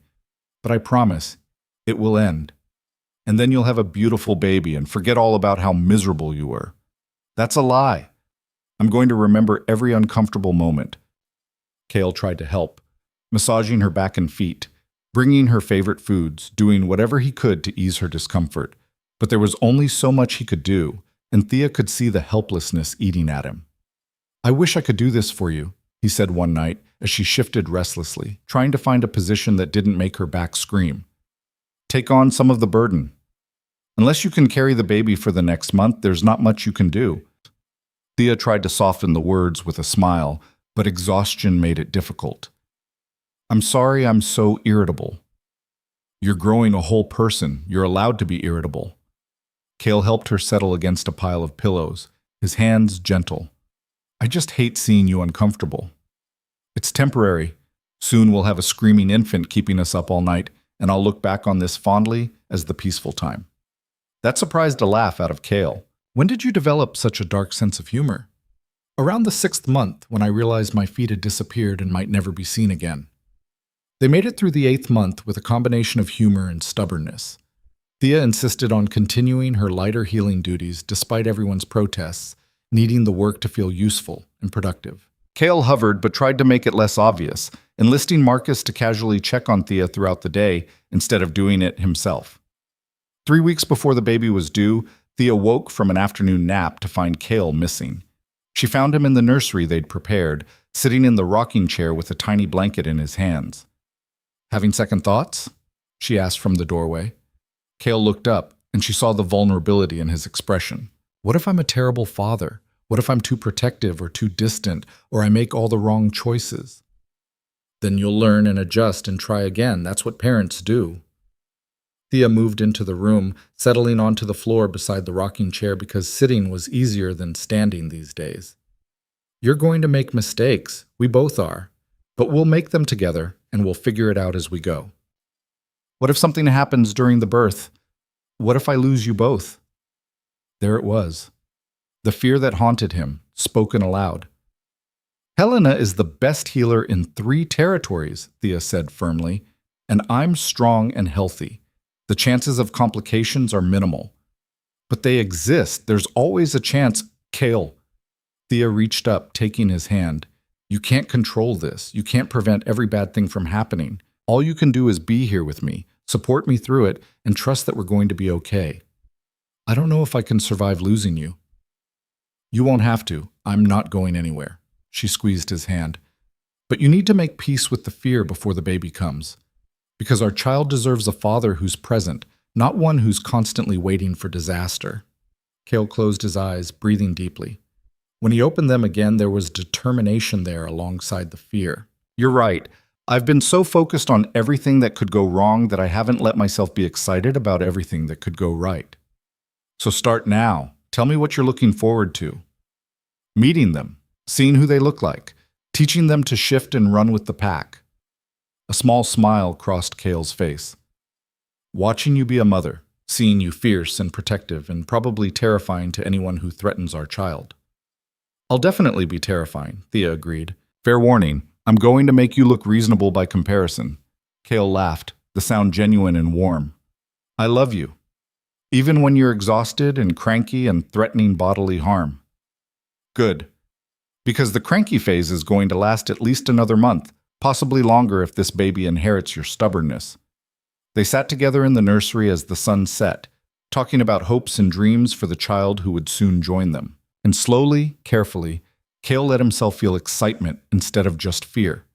"But I promise, it will end. And then you'll have a beautiful baby and forget all about how miserable you were." "That's a lie. I'm going to remember every uncomfortable moment." Cale tried to help, massaging her back and feet, bringing her favorite foods, doing whatever he could to ease her discomfort. But there was only so much he could do, and Thea could see the helplessness eating at him. "I wish I could do this for you," he said one night as she shifted restlessly, trying to find a position that didn't make her back scream. "Take on some of the burden. Unless you can carry the baby for the next month, there's not much you can do." Thea tried to soften the words with a smile, but exhaustion made it difficult. "I'm sorry I'm so irritable." "You're growing a whole person. You're allowed to be irritable." Cale helped her settle against a pile of pillows, his hands gentle. "I just hate seeing you uncomfortable. It's temporary. Soon we'll have a screaming infant keeping us up all night, and I'll look back on this fondly as the peaceful time." That surprised a laugh out of Cale. "When did you develop such a dark sense of humor?" "Around the 6th month, when I realized my feet had disappeared and might never be seen again." They made it through the 8th month with a combination of humor and stubbornness. Thea insisted on continuing her lighter healing duties despite everyone's protests, needing the work to feel useful and productive. Cale hovered but tried to make it less obvious, enlisting Marcus to casually check on Thea throughout the day instead of doing it himself. 3 weeks before the baby was due, Thea woke from an afternoon nap to find Cale missing. She found him in the nursery they'd prepared, sitting in the rocking chair with a tiny blanket in his hands. "Having second thoughts?" she asked from the doorway. Cale looked up, and she saw the vulnerability in his expression. What if I'm a terrible father? What if I'm too protective or too distant, or I make all the wrong choices? Then you'll learn and adjust and try again. That's what parents do. Thea moved into the room, settling onto the floor beside the rocking chair because sitting was easier than standing these days. You're going to make mistakes. We both are. But we'll make them together, and we'll figure it out as we go. What if something happens during the birth? What if I lose you both? There it was. The fear that haunted him, spoken aloud. Helena is the best healer in 3 territories, Thea said firmly, and I'm strong and healthy. The chances of complications are minimal. But they exist. There's always a chance. Cale. Thea reached up, taking his hand. You can't control this. You can't prevent every bad thing from happening. All you can do is be here with me, support me through it, and trust that we're going to be okay. I don't know if I can survive losing you. You won't have to. I'm not going anywhere. She squeezed his hand. But you need to make peace with the fear before the baby comes. Because our child deserves a father who's present, not one who's constantly waiting for disaster. Cale closed his eyes, breathing deeply. When he opened them again, there was determination there alongside the fear. You're right. I've been so focused on everything that could go wrong that I haven't let myself be excited about everything that could go right. So start now. Tell me what you're looking forward to. Meeting them, seeing who they look like, teaching them to shift and run with the pack. A small smile crossed Cale's face. Watching you be a mother, seeing you fierce and protective and probably terrifying to anyone who threatens our child. I'll definitely be terrifying, Thea agreed. Fair warning, I'm going to make you look reasonable by comparison. Cale laughed, the sound genuine and warm. I love you. Even when you're exhausted and cranky and threatening bodily harm. Good. Because the cranky phase is going to last at least another month, possibly longer if this baby inherits your stubbornness. They sat together in the nursery as the sun set, talking about hopes and dreams for the child who would soon join them. And slowly, carefully, Cale let himself feel excitement instead of just fear.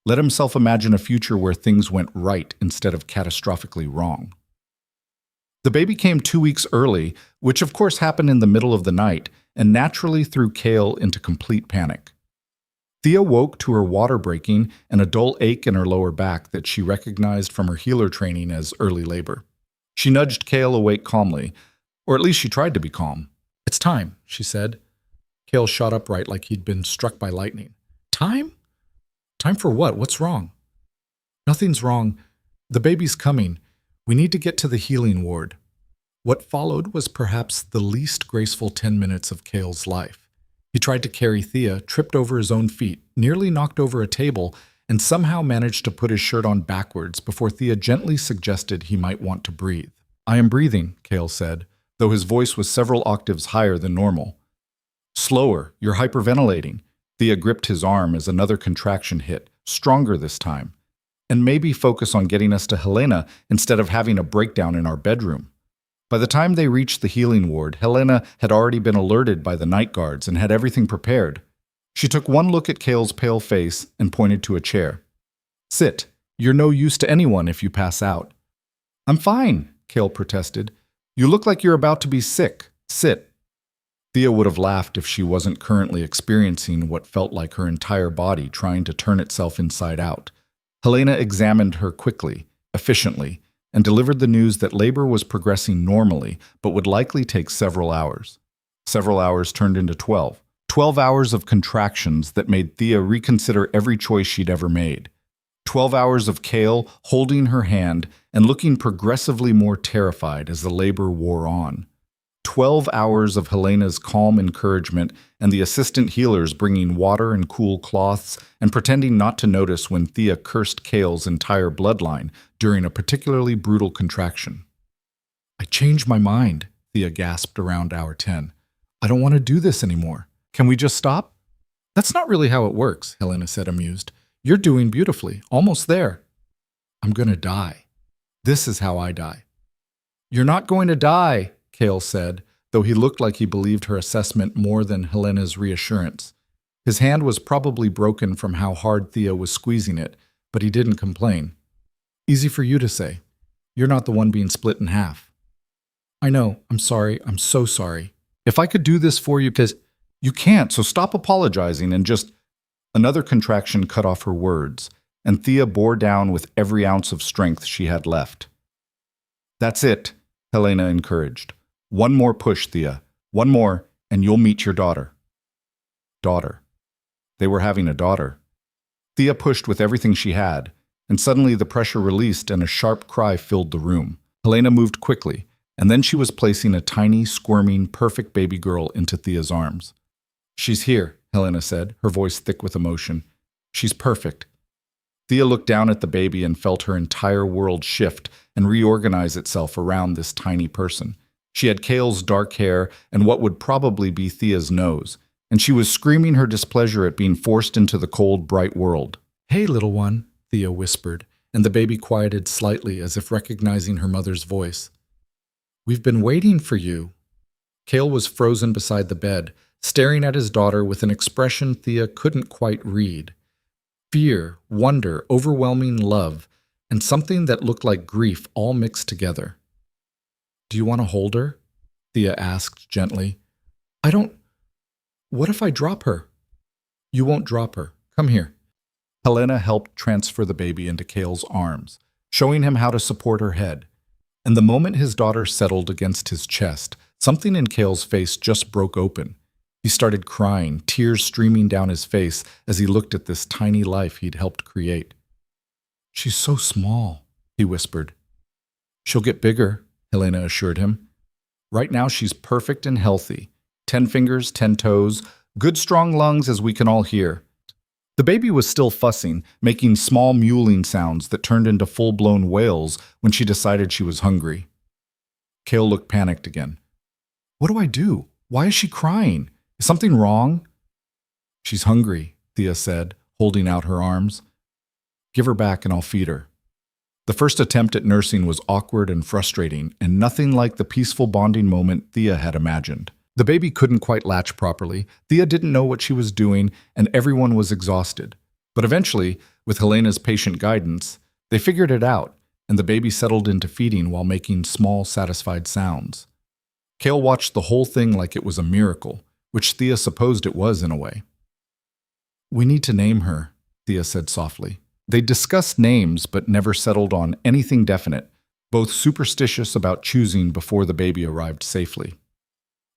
Let himself imagine a future where things went right instead of catastrophically wrong. The baby came 2 weeks early, which of course happened in the middle of the night, and naturally threw Cale into complete panic. Thea woke to her water breaking and a dull ache in her lower back that she recognized from her healer training as early labor. She nudged Cale awake calmly, or at least she tried to be calm. It's time, she said. Cale shot upright like he'd been struck by lightning. Time? Time for what? What's wrong? Nothing's wrong. The baby's coming. We need to get to the healing ward. What followed was perhaps the least graceful 10 minutes of Cale's life. He tried to carry Thea, tripped over his own feet, nearly knocked over a table, and somehow managed to put his shirt on backwards before Thea gently suggested he might want to breathe. I am breathing, Cale said, though his voice was several octaves higher than normal. Slower, you're hyperventilating. Thea gripped his arm as another contraction hit, stronger this time. And maybe focus on getting us to Helena instead of having a breakdown in our bedroom. By the time they reached the healing ward, Helena had already been alerted by the night guards and had everything prepared. She took one look at Cale's pale face and pointed to a chair. Sit. You're no use to anyone if you pass out. I'm fine, Cale protested. You look like you're about to be sick. Sit. Thea would have laughed if she wasn't currently experiencing what felt like her entire body trying to turn itself inside out. Helena examined her quickly, efficiently, and delivered the news that labor was progressing normally, but would likely take several hours. Several hours turned into 12. 12 hours of contractions that made Thea reconsider every choice she'd ever made. 12 hours of Cale holding her hand and looking progressively more terrified as the labor wore on. 12 hours of Helena's calm encouragement and the assistant healers bringing water and cool cloths and pretending not to notice when Thea cursed Cale's entire bloodline during a particularly brutal contraction. I changed my mind, Thea gasped around hour 10. I don't want to do this anymore. Can we just stop? That's not really how it works, Helena said, amused. You're doing beautifully, almost there. I'm going to die. This is how I die. You're not going to die, Cale said, though he looked like he believed her assessment more than Helena's reassurance. His hand was probably broken from how hard Thea was squeezing it, but he didn't complain. Easy for you to say. You're not the one being split in half. I know, I'm sorry, I'm so sorry. If I could do this for you, because you can't, so stop apologizing and just... Another contraction cut off her words, and Thea bore down with every ounce of strength she had left. That's it, Helena encouraged. One more push, Thea. One more, and you'll meet your daughter. Daughter. They were having a daughter. Thea pushed with everything she had, and suddenly the pressure released and a sharp cry filled the room. Helena moved quickly, and then she was placing a tiny, squirming, perfect baby girl into Thea's arms. She's here, Helena said, her voice thick with emotion. She's perfect. Thea looked down at the baby and felt her entire world shift and reorganize itself around this tiny person. She had Cale's dark hair and what would probably be Thea's nose, and she was screaming her displeasure at being forced into the cold, bright world. Hey, little one, Thea whispered, and the baby quieted slightly as if recognizing her mother's voice. We've been waiting for you. Cale was frozen beside the bed, staring at his daughter with an expression Thea couldn't quite read. Fear, wonder, overwhelming love, and something that looked like grief all mixed together. Do you want to hold her? Thea asked gently. What if I drop her? You won't drop her. Come here. Helena helped transfer the baby into Cale's arms, showing him how to support her head. And the moment his daughter settled against his chest, something in Cale's face just broke open. He started crying, tears streaming down his face as he looked at this tiny life he'd helped create. She's so small, he whispered. She'll get bigger, Helena assured him. Right now she's perfect and healthy. 10 fingers, 10 toes, good strong lungs as we can all hear. The baby was still fussing, making small mewling sounds that turned into full-blown wails when she decided she was hungry. Cale looked panicked again. What do I do? Why is she crying? Is something wrong? She's hungry, Thea said, holding out her arms. Give her back and I'll feed her. The first attempt at nursing was awkward and frustrating, and nothing like the peaceful bonding moment Thea had imagined. The baby couldn't quite latch properly, Thea didn't know what she was doing, and everyone was exhausted. But eventually, with Helena's patient guidance, they figured it out, and the baby settled into feeding while making small, satisfied sounds. Cale watched the whole thing like it was a miracle, which Thea supposed it was in a way. We need to name her, Thea said softly. They discussed names but never settled on anything definite, both superstitious about choosing before the baby arrived safely.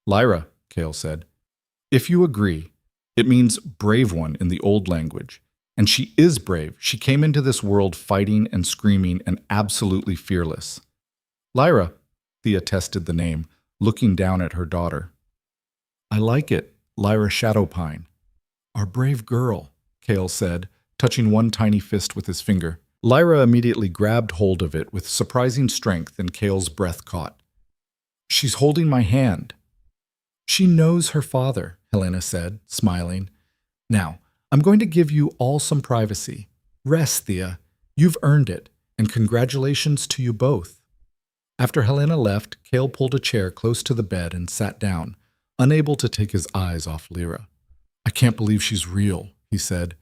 Lyra, Cale said. If you agree, it means brave one in the old language. And she is brave. She came into this world fighting and screaming and absolutely fearless. Lyra, Thea tested the name, looking down at her daughter. I like it, Lyra Shadowpine. Our brave girl, Cale said, touching one tiny fist with his finger. Lyra immediately grabbed hold of it with surprising strength, and Cale's breath caught. She's holding my hand. She knows her father, Helena said, smiling. Now, I'm going to give you all some privacy. Rest, Thea. You've earned it, and congratulations to you both. After Helena left, Cale pulled a chair close to the bed and sat down, unable to take his eyes off Lyra. I can't believe she's real, he said.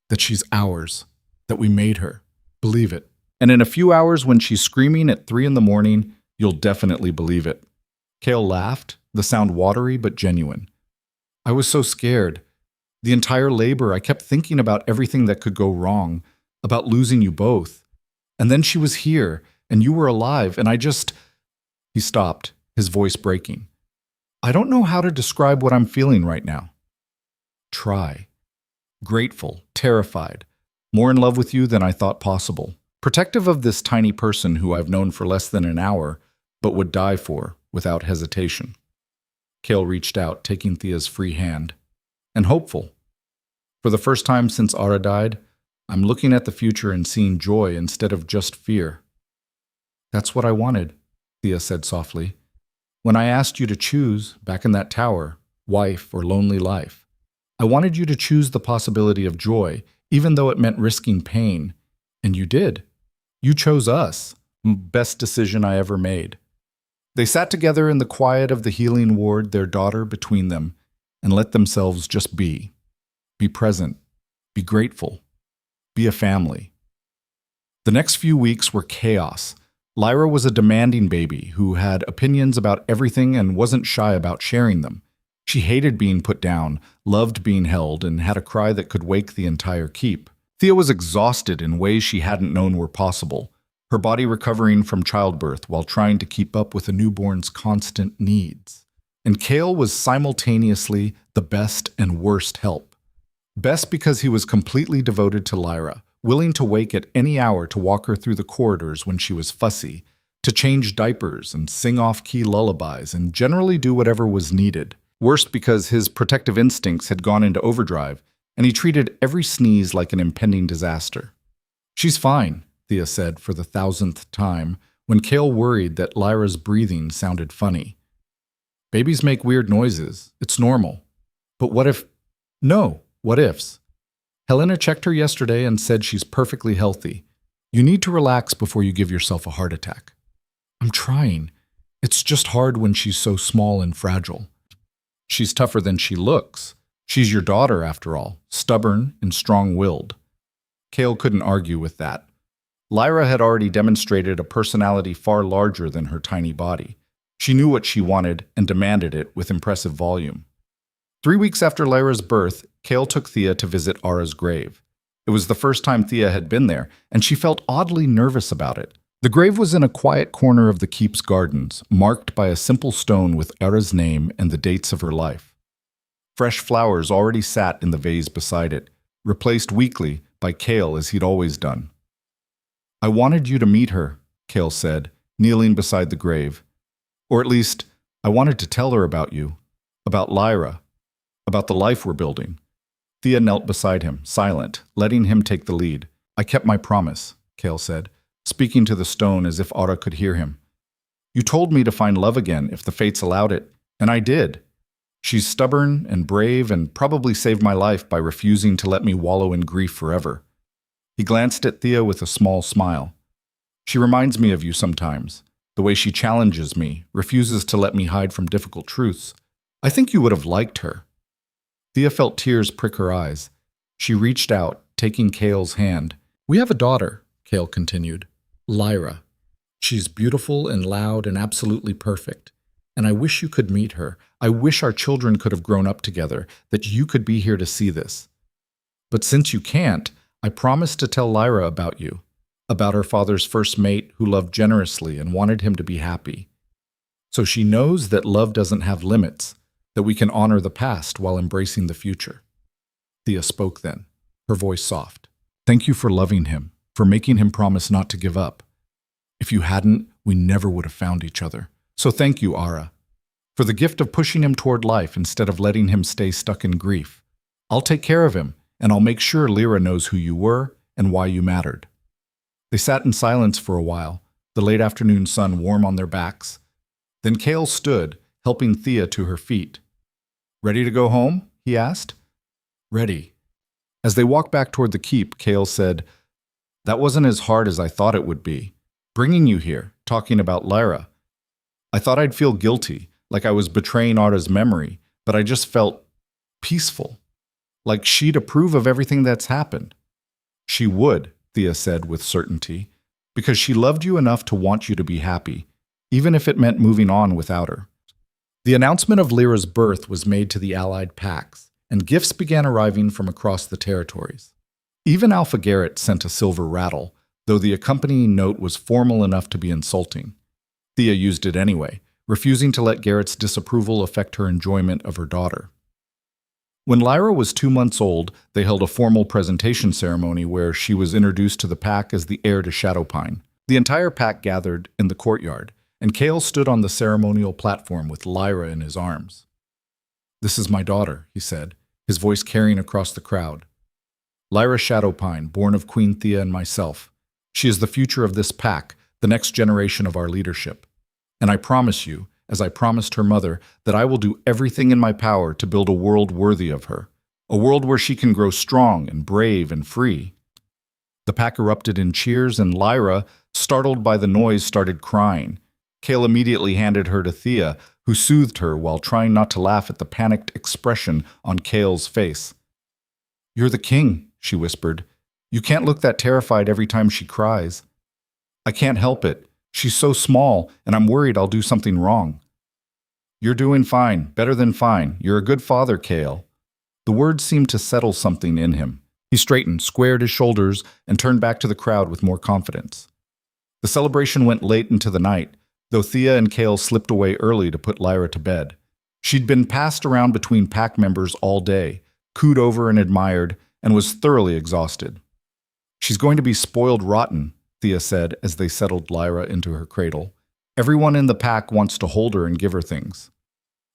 That she's ours. That we made her. Believe it. And in a few hours when she's screaming at 3 a.m, you'll definitely believe it. Cale laughed, the sound watery but genuine. I was so scared. The entire labor, I kept thinking about everything that could go wrong, about losing you both. And then she was here, and you were alive, and I just... He stopped, his voice breaking. I don't know how to describe what I'm feeling right now. Try. Grateful, terrified, more in love with you than I thought possible. Protective of this tiny person who I've known for less than an hour, but would die for, without hesitation. Cale reached out, taking Thea's free hand. And hopeful. For the first time since Ara died, I'm looking at the future and seeing joy instead of just fear. That's what I wanted, Thea said softly. When I asked you to choose, back in that tower, wife or lonely life, I wanted you to choose the possibility of joy, even though it meant risking pain. And you did. You chose us. Best decision I ever made. They sat together in the quiet of the healing ward, their daughter between them, and let themselves just be. Be present. Be grateful. Be a family. The next few weeks were chaos. Lyra was a demanding baby who had opinions about everything and wasn't shy about sharing them. She hated being put down, loved being held, and had a cry that could wake the entire keep. Thea was exhausted in ways she hadn't known were possible, her body recovering from childbirth while trying to keep up with a newborn's constant needs. And Cale was simultaneously the best and worst help. Best because he was completely devoted to Lyra, willing to wake at any hour to walk her through the corridors when she was fussy, to change diapers and sing off-key lullabies and generally do whatever was needed. Worst because his protective instincts had gone into overdrive, and he treated every sneeze like an impending disaster. "She's fine," Thea said for the 1,000th time, when Cale worried that Lyra's breathing sounded funny. "Babies make weird noises. It's normal. But what if—" "No, what ifs. Helena checked her yesterday and said she's perfectly healthy. You need to relax before you give yourself a heart attack." "I'm trying. It's just hard when she's so small and fragile." "She's tougher than she looks. She's your daughter, after all, stubborn and strong-willed." Cale couldn't argue with that. Lyra had already demonstrated a personality far larger than her tiny body. She knew what she wanted and demanded it with impressive volume. 3 weeks after Lyra's birth, Cale took Thea to visit Ara's grave. It was the first time Thea had been there, and she felt oddly nervous about it. The grave was in a quiet corner of the keep's gardens, marked by a simple stone with Ara's name and the dates of her life. Fresh flowers already sat in the vase beside it, replaced weekly by Cale as he'd always done. "I wanted you to meet her," Cale said, kneeling beside the grave. "Or at least, I wanted to tell her about you, about Lyra, about the life we're building." Thea knelt beside him, silent, letting him take the lead. "I kept my promise," Cale said, speaking to the stone as if Ara could hear him. "You told me to find love again if the fates allowed it, and I did. She's stubborn and brave and probably saved my life by refusing to let me wallow in grief forever." He glanced at Thea with a small smile. "She reminds me of you sometimes, the way she challenges me, refuses to let me hide from difficult truths. I think you would have liked her." Thea felt tears prick her eyes. She reached out, taking Cale's hand. "We have a daughter," Cale continued, "Lyra. She's beautiful and loud and absolutely perfect. And I wish you could meet her. I wish our children could have grown up together, that you could be here to see this. But since you can't, I promised to tell Lyra about you, about her father's first mate who loved generously and wanted him to be happy. So she knows that love doesn't have limits, that we can honor the past while embracing the future." Thea spoke then, her voice soft. "Thank you for loving him, for making him promise not to give up. If you hadn't, we never would have found each other. So thank you, Ara, for the gift of pushing him toward life instead of letting him stay stuck in grief. I'll take care of him, and I'll make sure Lyra knows who you were and why you mattered." They sat in silence for a while, the late afternoon sun warm on their backs. Then Cale stood, helping Thea to her feet. "Ready to go home?" he asked. "Ready." As they walked back toward the keep, Cale said, "That wasn't as hard as I thought it would be. Bringing you here, talking about Lyra. I thought I'd feel guilty, like I was betraying Ara's memory, but I just felt peaceful, like she'd approve of everything that's happened." "She would," Thea said with certainty, "because she loved you enough to want you to be happy, even if it meant moving on without her." The announcement of Lyra's birth was made to the Allied packs, and gifts began arriving from across the territories. Even Alpha Garrett sent a silver rattle, though the accompanying note was formal enough to be insulting. Thea used it anyway, refusing to let Garrett's disapproval affect her enjoyment of her daughter. When Lyra was 2 months old, they held a formal presentation ceremony where she was introduced to the pack as the heir to Shadowpine. The entire pack gathered in the courtyard, and Cale stood on the ceremonial platform with Lyra in his arms. "This is my daughter," he said, his voice carrying across the crowd. "Lyra Shadowpine, born of Queen Thea and myself. She is the future of this pack, the next generation of our leadership. And I promise you, as I promised her mother, that I will do everything in my power to build a world worthy of her, a world where she can grow strong and brave and free." The pack erupted in cheers, and Lyra, startled by the noise, started crying. Kale immediately handed her to Thea, who soothed her while trying not to laugh at the panicked expression on Kale's face. "You're the king," she whispered. "You can't look that terrified every time she cries." "I can't help it. She's so small, and I'm worried I'll do something wrong." "You're doing fine, better than fine. You're a good father, Kale." The words seemed to settle something in him. He straightened, squared his shoulders, and turned back to the crowd with more confidence. The celebration went late into the night, though Thea and Kale slipped away early to put Lyra to bed. She'd been passed around between pack members all day, cooed over and admired, and was thoroughly exhausted. "She's going to be spoiled rotten," Thea said as they settled Lyra into her cradle. "Everyone in the pack wants to hold her and give her things."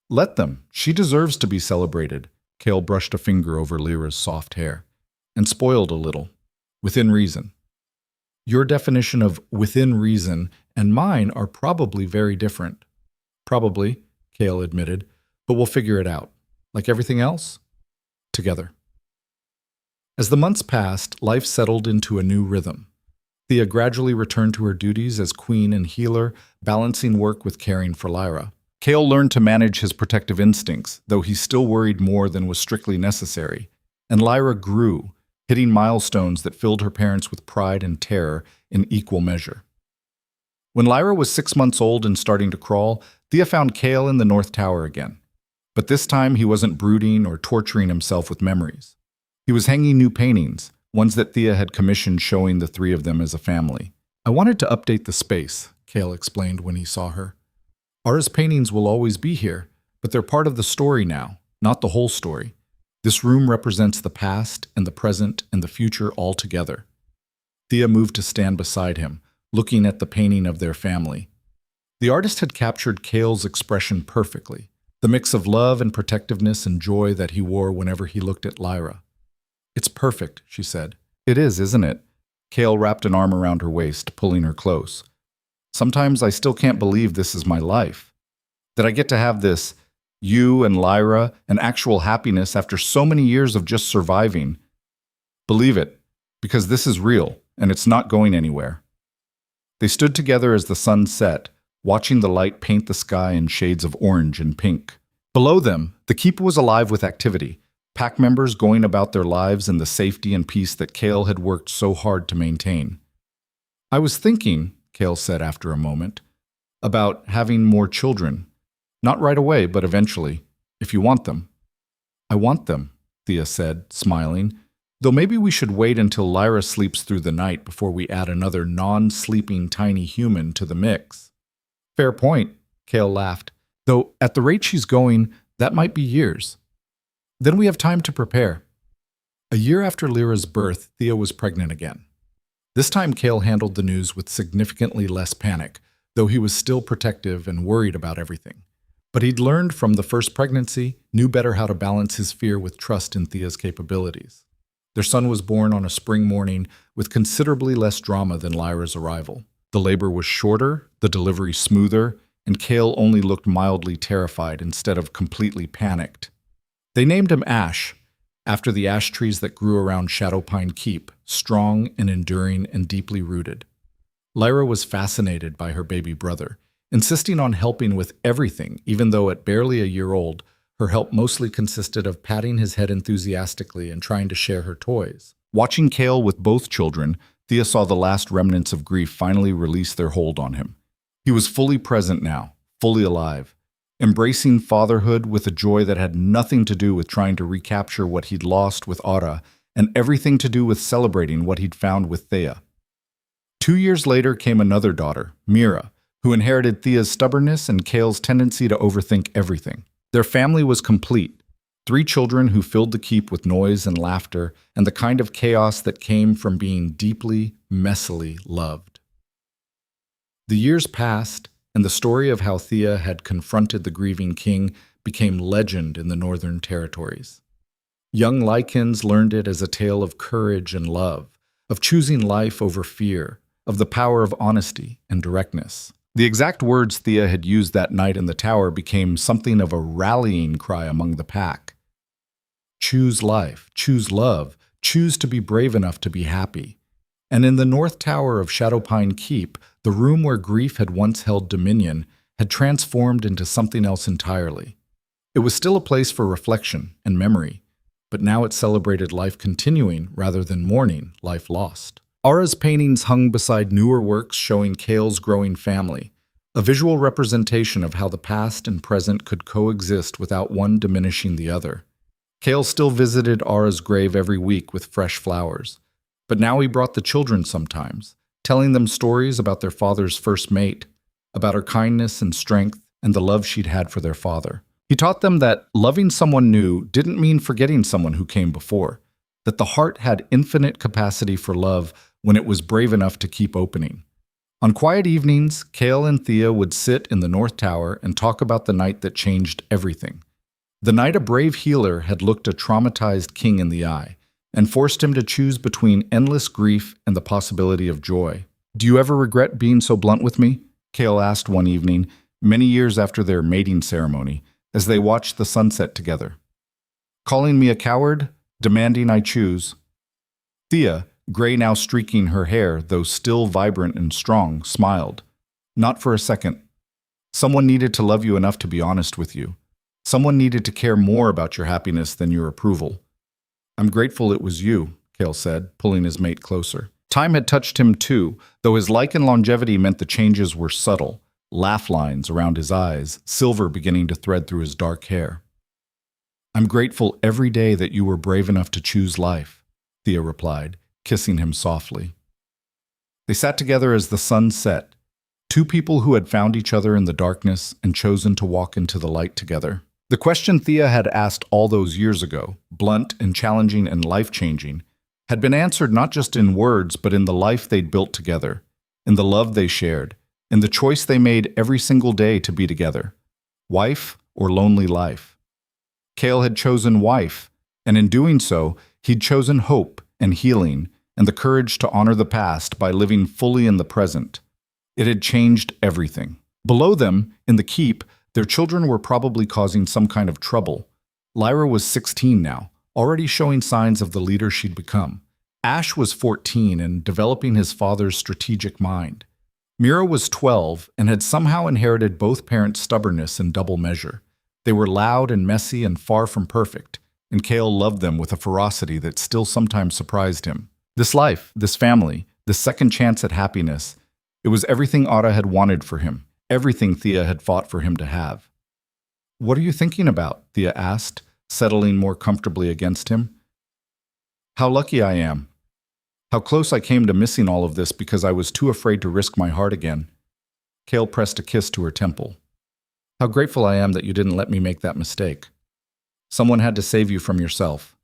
"Let them. She deserves to be celebrated." Kale brushed a finger over Lyra's soft hair. "And spoiled a little. Within reason." "Your definition of within reason and mine are probably very different." "Probably," Kale admitted, "but we'll figure it out. Like everything else? Together." As the months passed, life settled into a new rhythm. Thea gradually returned to her duties as queen and healer, balancing work with caring for Lyra. Kale learned to manage his protective instincts, though he still worried more than was strictly necessary. And Lyra grew, hitting milestones that filled her parents with pride and terror in equal measure. When Lyra was 6 months old and starting to crawl, Thea found Kale in the North Tower again. But this time he wasn't brooding or torturing himself with memories. He was hanging new paintings, ones that Thea had commissioned showing the three of them as a family. "I wanted to update the space," Kale explained when he saw her. "Ara's paintings will always be here, but they're part of the story now, not the whole story. This room represents the past and the present and the future all together." Thea moved to stand beside him, looking at the painting of their family. The artist had captured Kale's expression perfectly, the mix of love and protectiveness and joy that he wore whenever he looked at Lyra. "It's perfect," she said. "It is, isn't it?" Kale wrapped an arm around her waist, pulling her close. "Sometimes I still can't believe this is my life. That I get to have this, you and Lyra, and actual happiness after so many years of just surviving. Believe it, because this is real, and it's not going anywhere." They stood together as the sun set, watching the light paint the sky in shades of orange and pink. Below them, the keep was alive with activity, pack members going about their lives in the safety and peace that Kale had worked so hard to maintain. "I was thinking," Kale said after a moment, "about having more children. Not right away, but eventually, if you want them." "I want them," Thea said, smiling, "though maybe we should wait until Lyra sleeps through the night before we add another non-sleeping tiny human to the mix." "Fair point," Kale laughed, "though at the rate she's going, that might be years. Then we have time to prepare." A year after Lyra's birth, Thea was pregnant again. This time Kale handled the news with significantly less panic, though he was still protective and worried about everything. But he'd learned from the first pregnancy, knew better how to balance his fear with trust in Thea's capabilities. Their son was born on a spring morning with considerably less drama than Lyra's arrival. The labor was shorter, the delivery smoother, and Kale only looked mildly terrified instead of completely panicked. They named him Ash, after the ash trees that grew around Shadowpine Keep, strong and enduring and deeply rooted. Lyra was fascinated by her baby brother, insisting on helping with everything, even though at barely a year old, her help mostly consisted of patting his head enthusiastically and trying to share her toys. Watching Kale with both children, Thea saw the last remnants of grief finally release their hold on him. He was fully present now, fully alive, embracing fatherhood with a joy that had nothing to do with trying to recapture what he'd lost with Ara, and everything to do with celebrating what he'd found with Thea. 2 years later came another daughter, Mira, who inherited Thea's stubbornness and Kale's tendency to overthink everything. Their family was complete, 3 children who filled the keep with noise and laughter and the kind of chaos that came from being deeply, messily loved. The years passed, and the story of how Thea had confronted the grieving king became legend in the Northern Territories. Young Lycans learned it as a tale of courage and love, of choosing life over fear, of the power of honesty and directness. The exact words Thea had used that night in the tower became something of a rallying cry among the pack. Choose life, choose love, choose to be brave enough to be happy. And in the north tower of Shadowpine Keep, the room where grief had once held dominion had transformed into something else entirely. It was still a place for reflection and memory, but now it celebrated life continuing rather than mourning life lost. Ara's paintings hung beside newer works showing Kale's growing family, a visual representation of how the past and present could coexist without one diminishing the other. Kale still visited Ara's grave every week with fresh flowers, but now he brought the children sometimes, telling them stories about their father's first mate, about her kindness and strength and the love she'd had for their father. He taught them that loving someone new didn't mean forgetting someone who came before, that the heart had infinite capacity for love when it was brave enough to keep opening. On quiet evenings, Kale and Thea would sit in the North Tower and talk about the night that changed everything. The night a brave healer had looked a traumatized king in the eye and forced him to choose between endless grief and the possibility of joy. "Do you ever regret being so blunt with me?" Kale asked one evening, many years after their mating ceremony, as they watched the sunset together. "Calling me a coward? Demanding I choose?" Thea, gray now streaking her hair, though still vibrant and strong, smiled. "Not for a second. Someone needed to love you enough to be honest with you. Someone needed to care more about your happiness than your approval." "I'm grateful it was you," Kale said, pulling his mate closer. Time had touched him too, though his lichen longevity meant the changes were subtle, laugh lines around his eyes, silver beginning to thread through his dark hair. "I'm grateful every day that you were brave enough to choose life," Thea replied, kissing him softly. They sat together as the sun set, two people who had found each other in the darkness and chosen to walk into the light together. The question Thea had asked all those years ago, blunt and challenging and life-changing, had been answered not just in words but in the life they'd built together, in the love they shared, in the choice they made every single day to be together. Wife or lonely life? Kale had chosen wife, and in doing so, he'd chosen hope and healing and the courage to honor the past by living fully in the present. It had changed everything. Below them, in the keep, their children were probably causing some kind of trouble. Lyra was 16 now, already showing signs of the leader she'd become. Ash was 14 and developing his father's strategic mind. Mira was 12 and had somehow inherited both parents' stubbornness in double measure. They were loud and messy and far from perfect, and Kale loved them with a ferocity that still sometimes surprised him. This life, this family, this second chance at happiness, it was everything Ara had wanted for him, everything Thea had fought for him to have. "What are you thinking about?" Thea asked, settling more comfortably against him. "How lucky I am. How close I came to missing all of this because I was too afraid to risk my heart again." Kale pressed a kiss to her temple. "How grateful I am that you didn't let me make that mistake. Someone had to save you from yourself.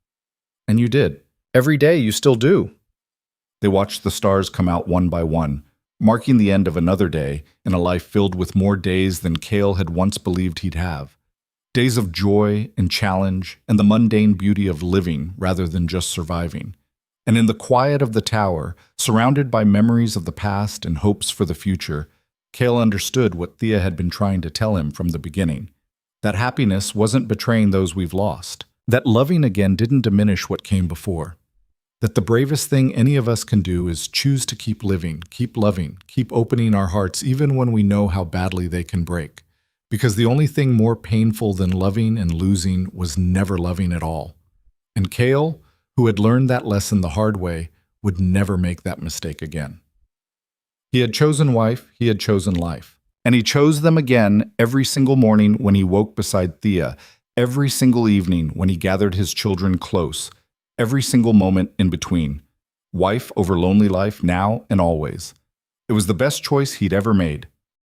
And you did. Every day you still do." They watched the stars come out one by one, marking the end of another day in a life filled with more days than Kale had once believed he'd have. Days of joy and challenge and the mundane beauty of living rather than just surviving. And in the quiet of the tower, surrounded by memories of the past and hopes for the future, Kale understood what Thea had been trying to tell him from the beginning. That happiness wasn't betraying those we've lost. That loving again didn't diminish what came before. That the bravest thing any of us can do is choose to keep living, keep loving, keep opening our hearts even when we know how badly they can break. Because the only thing more painful than loving and losing was never loving at all. And Kale, who had learned that lesson the hard way, would never make that mistake again. He had chosen wife, he had chosen life. And he chose them again every single morning when he woke beside Thea, every single evening when he gathered his children close, every single moment in between. Wife over lonely life now and always. It was the best choice he'd ever made.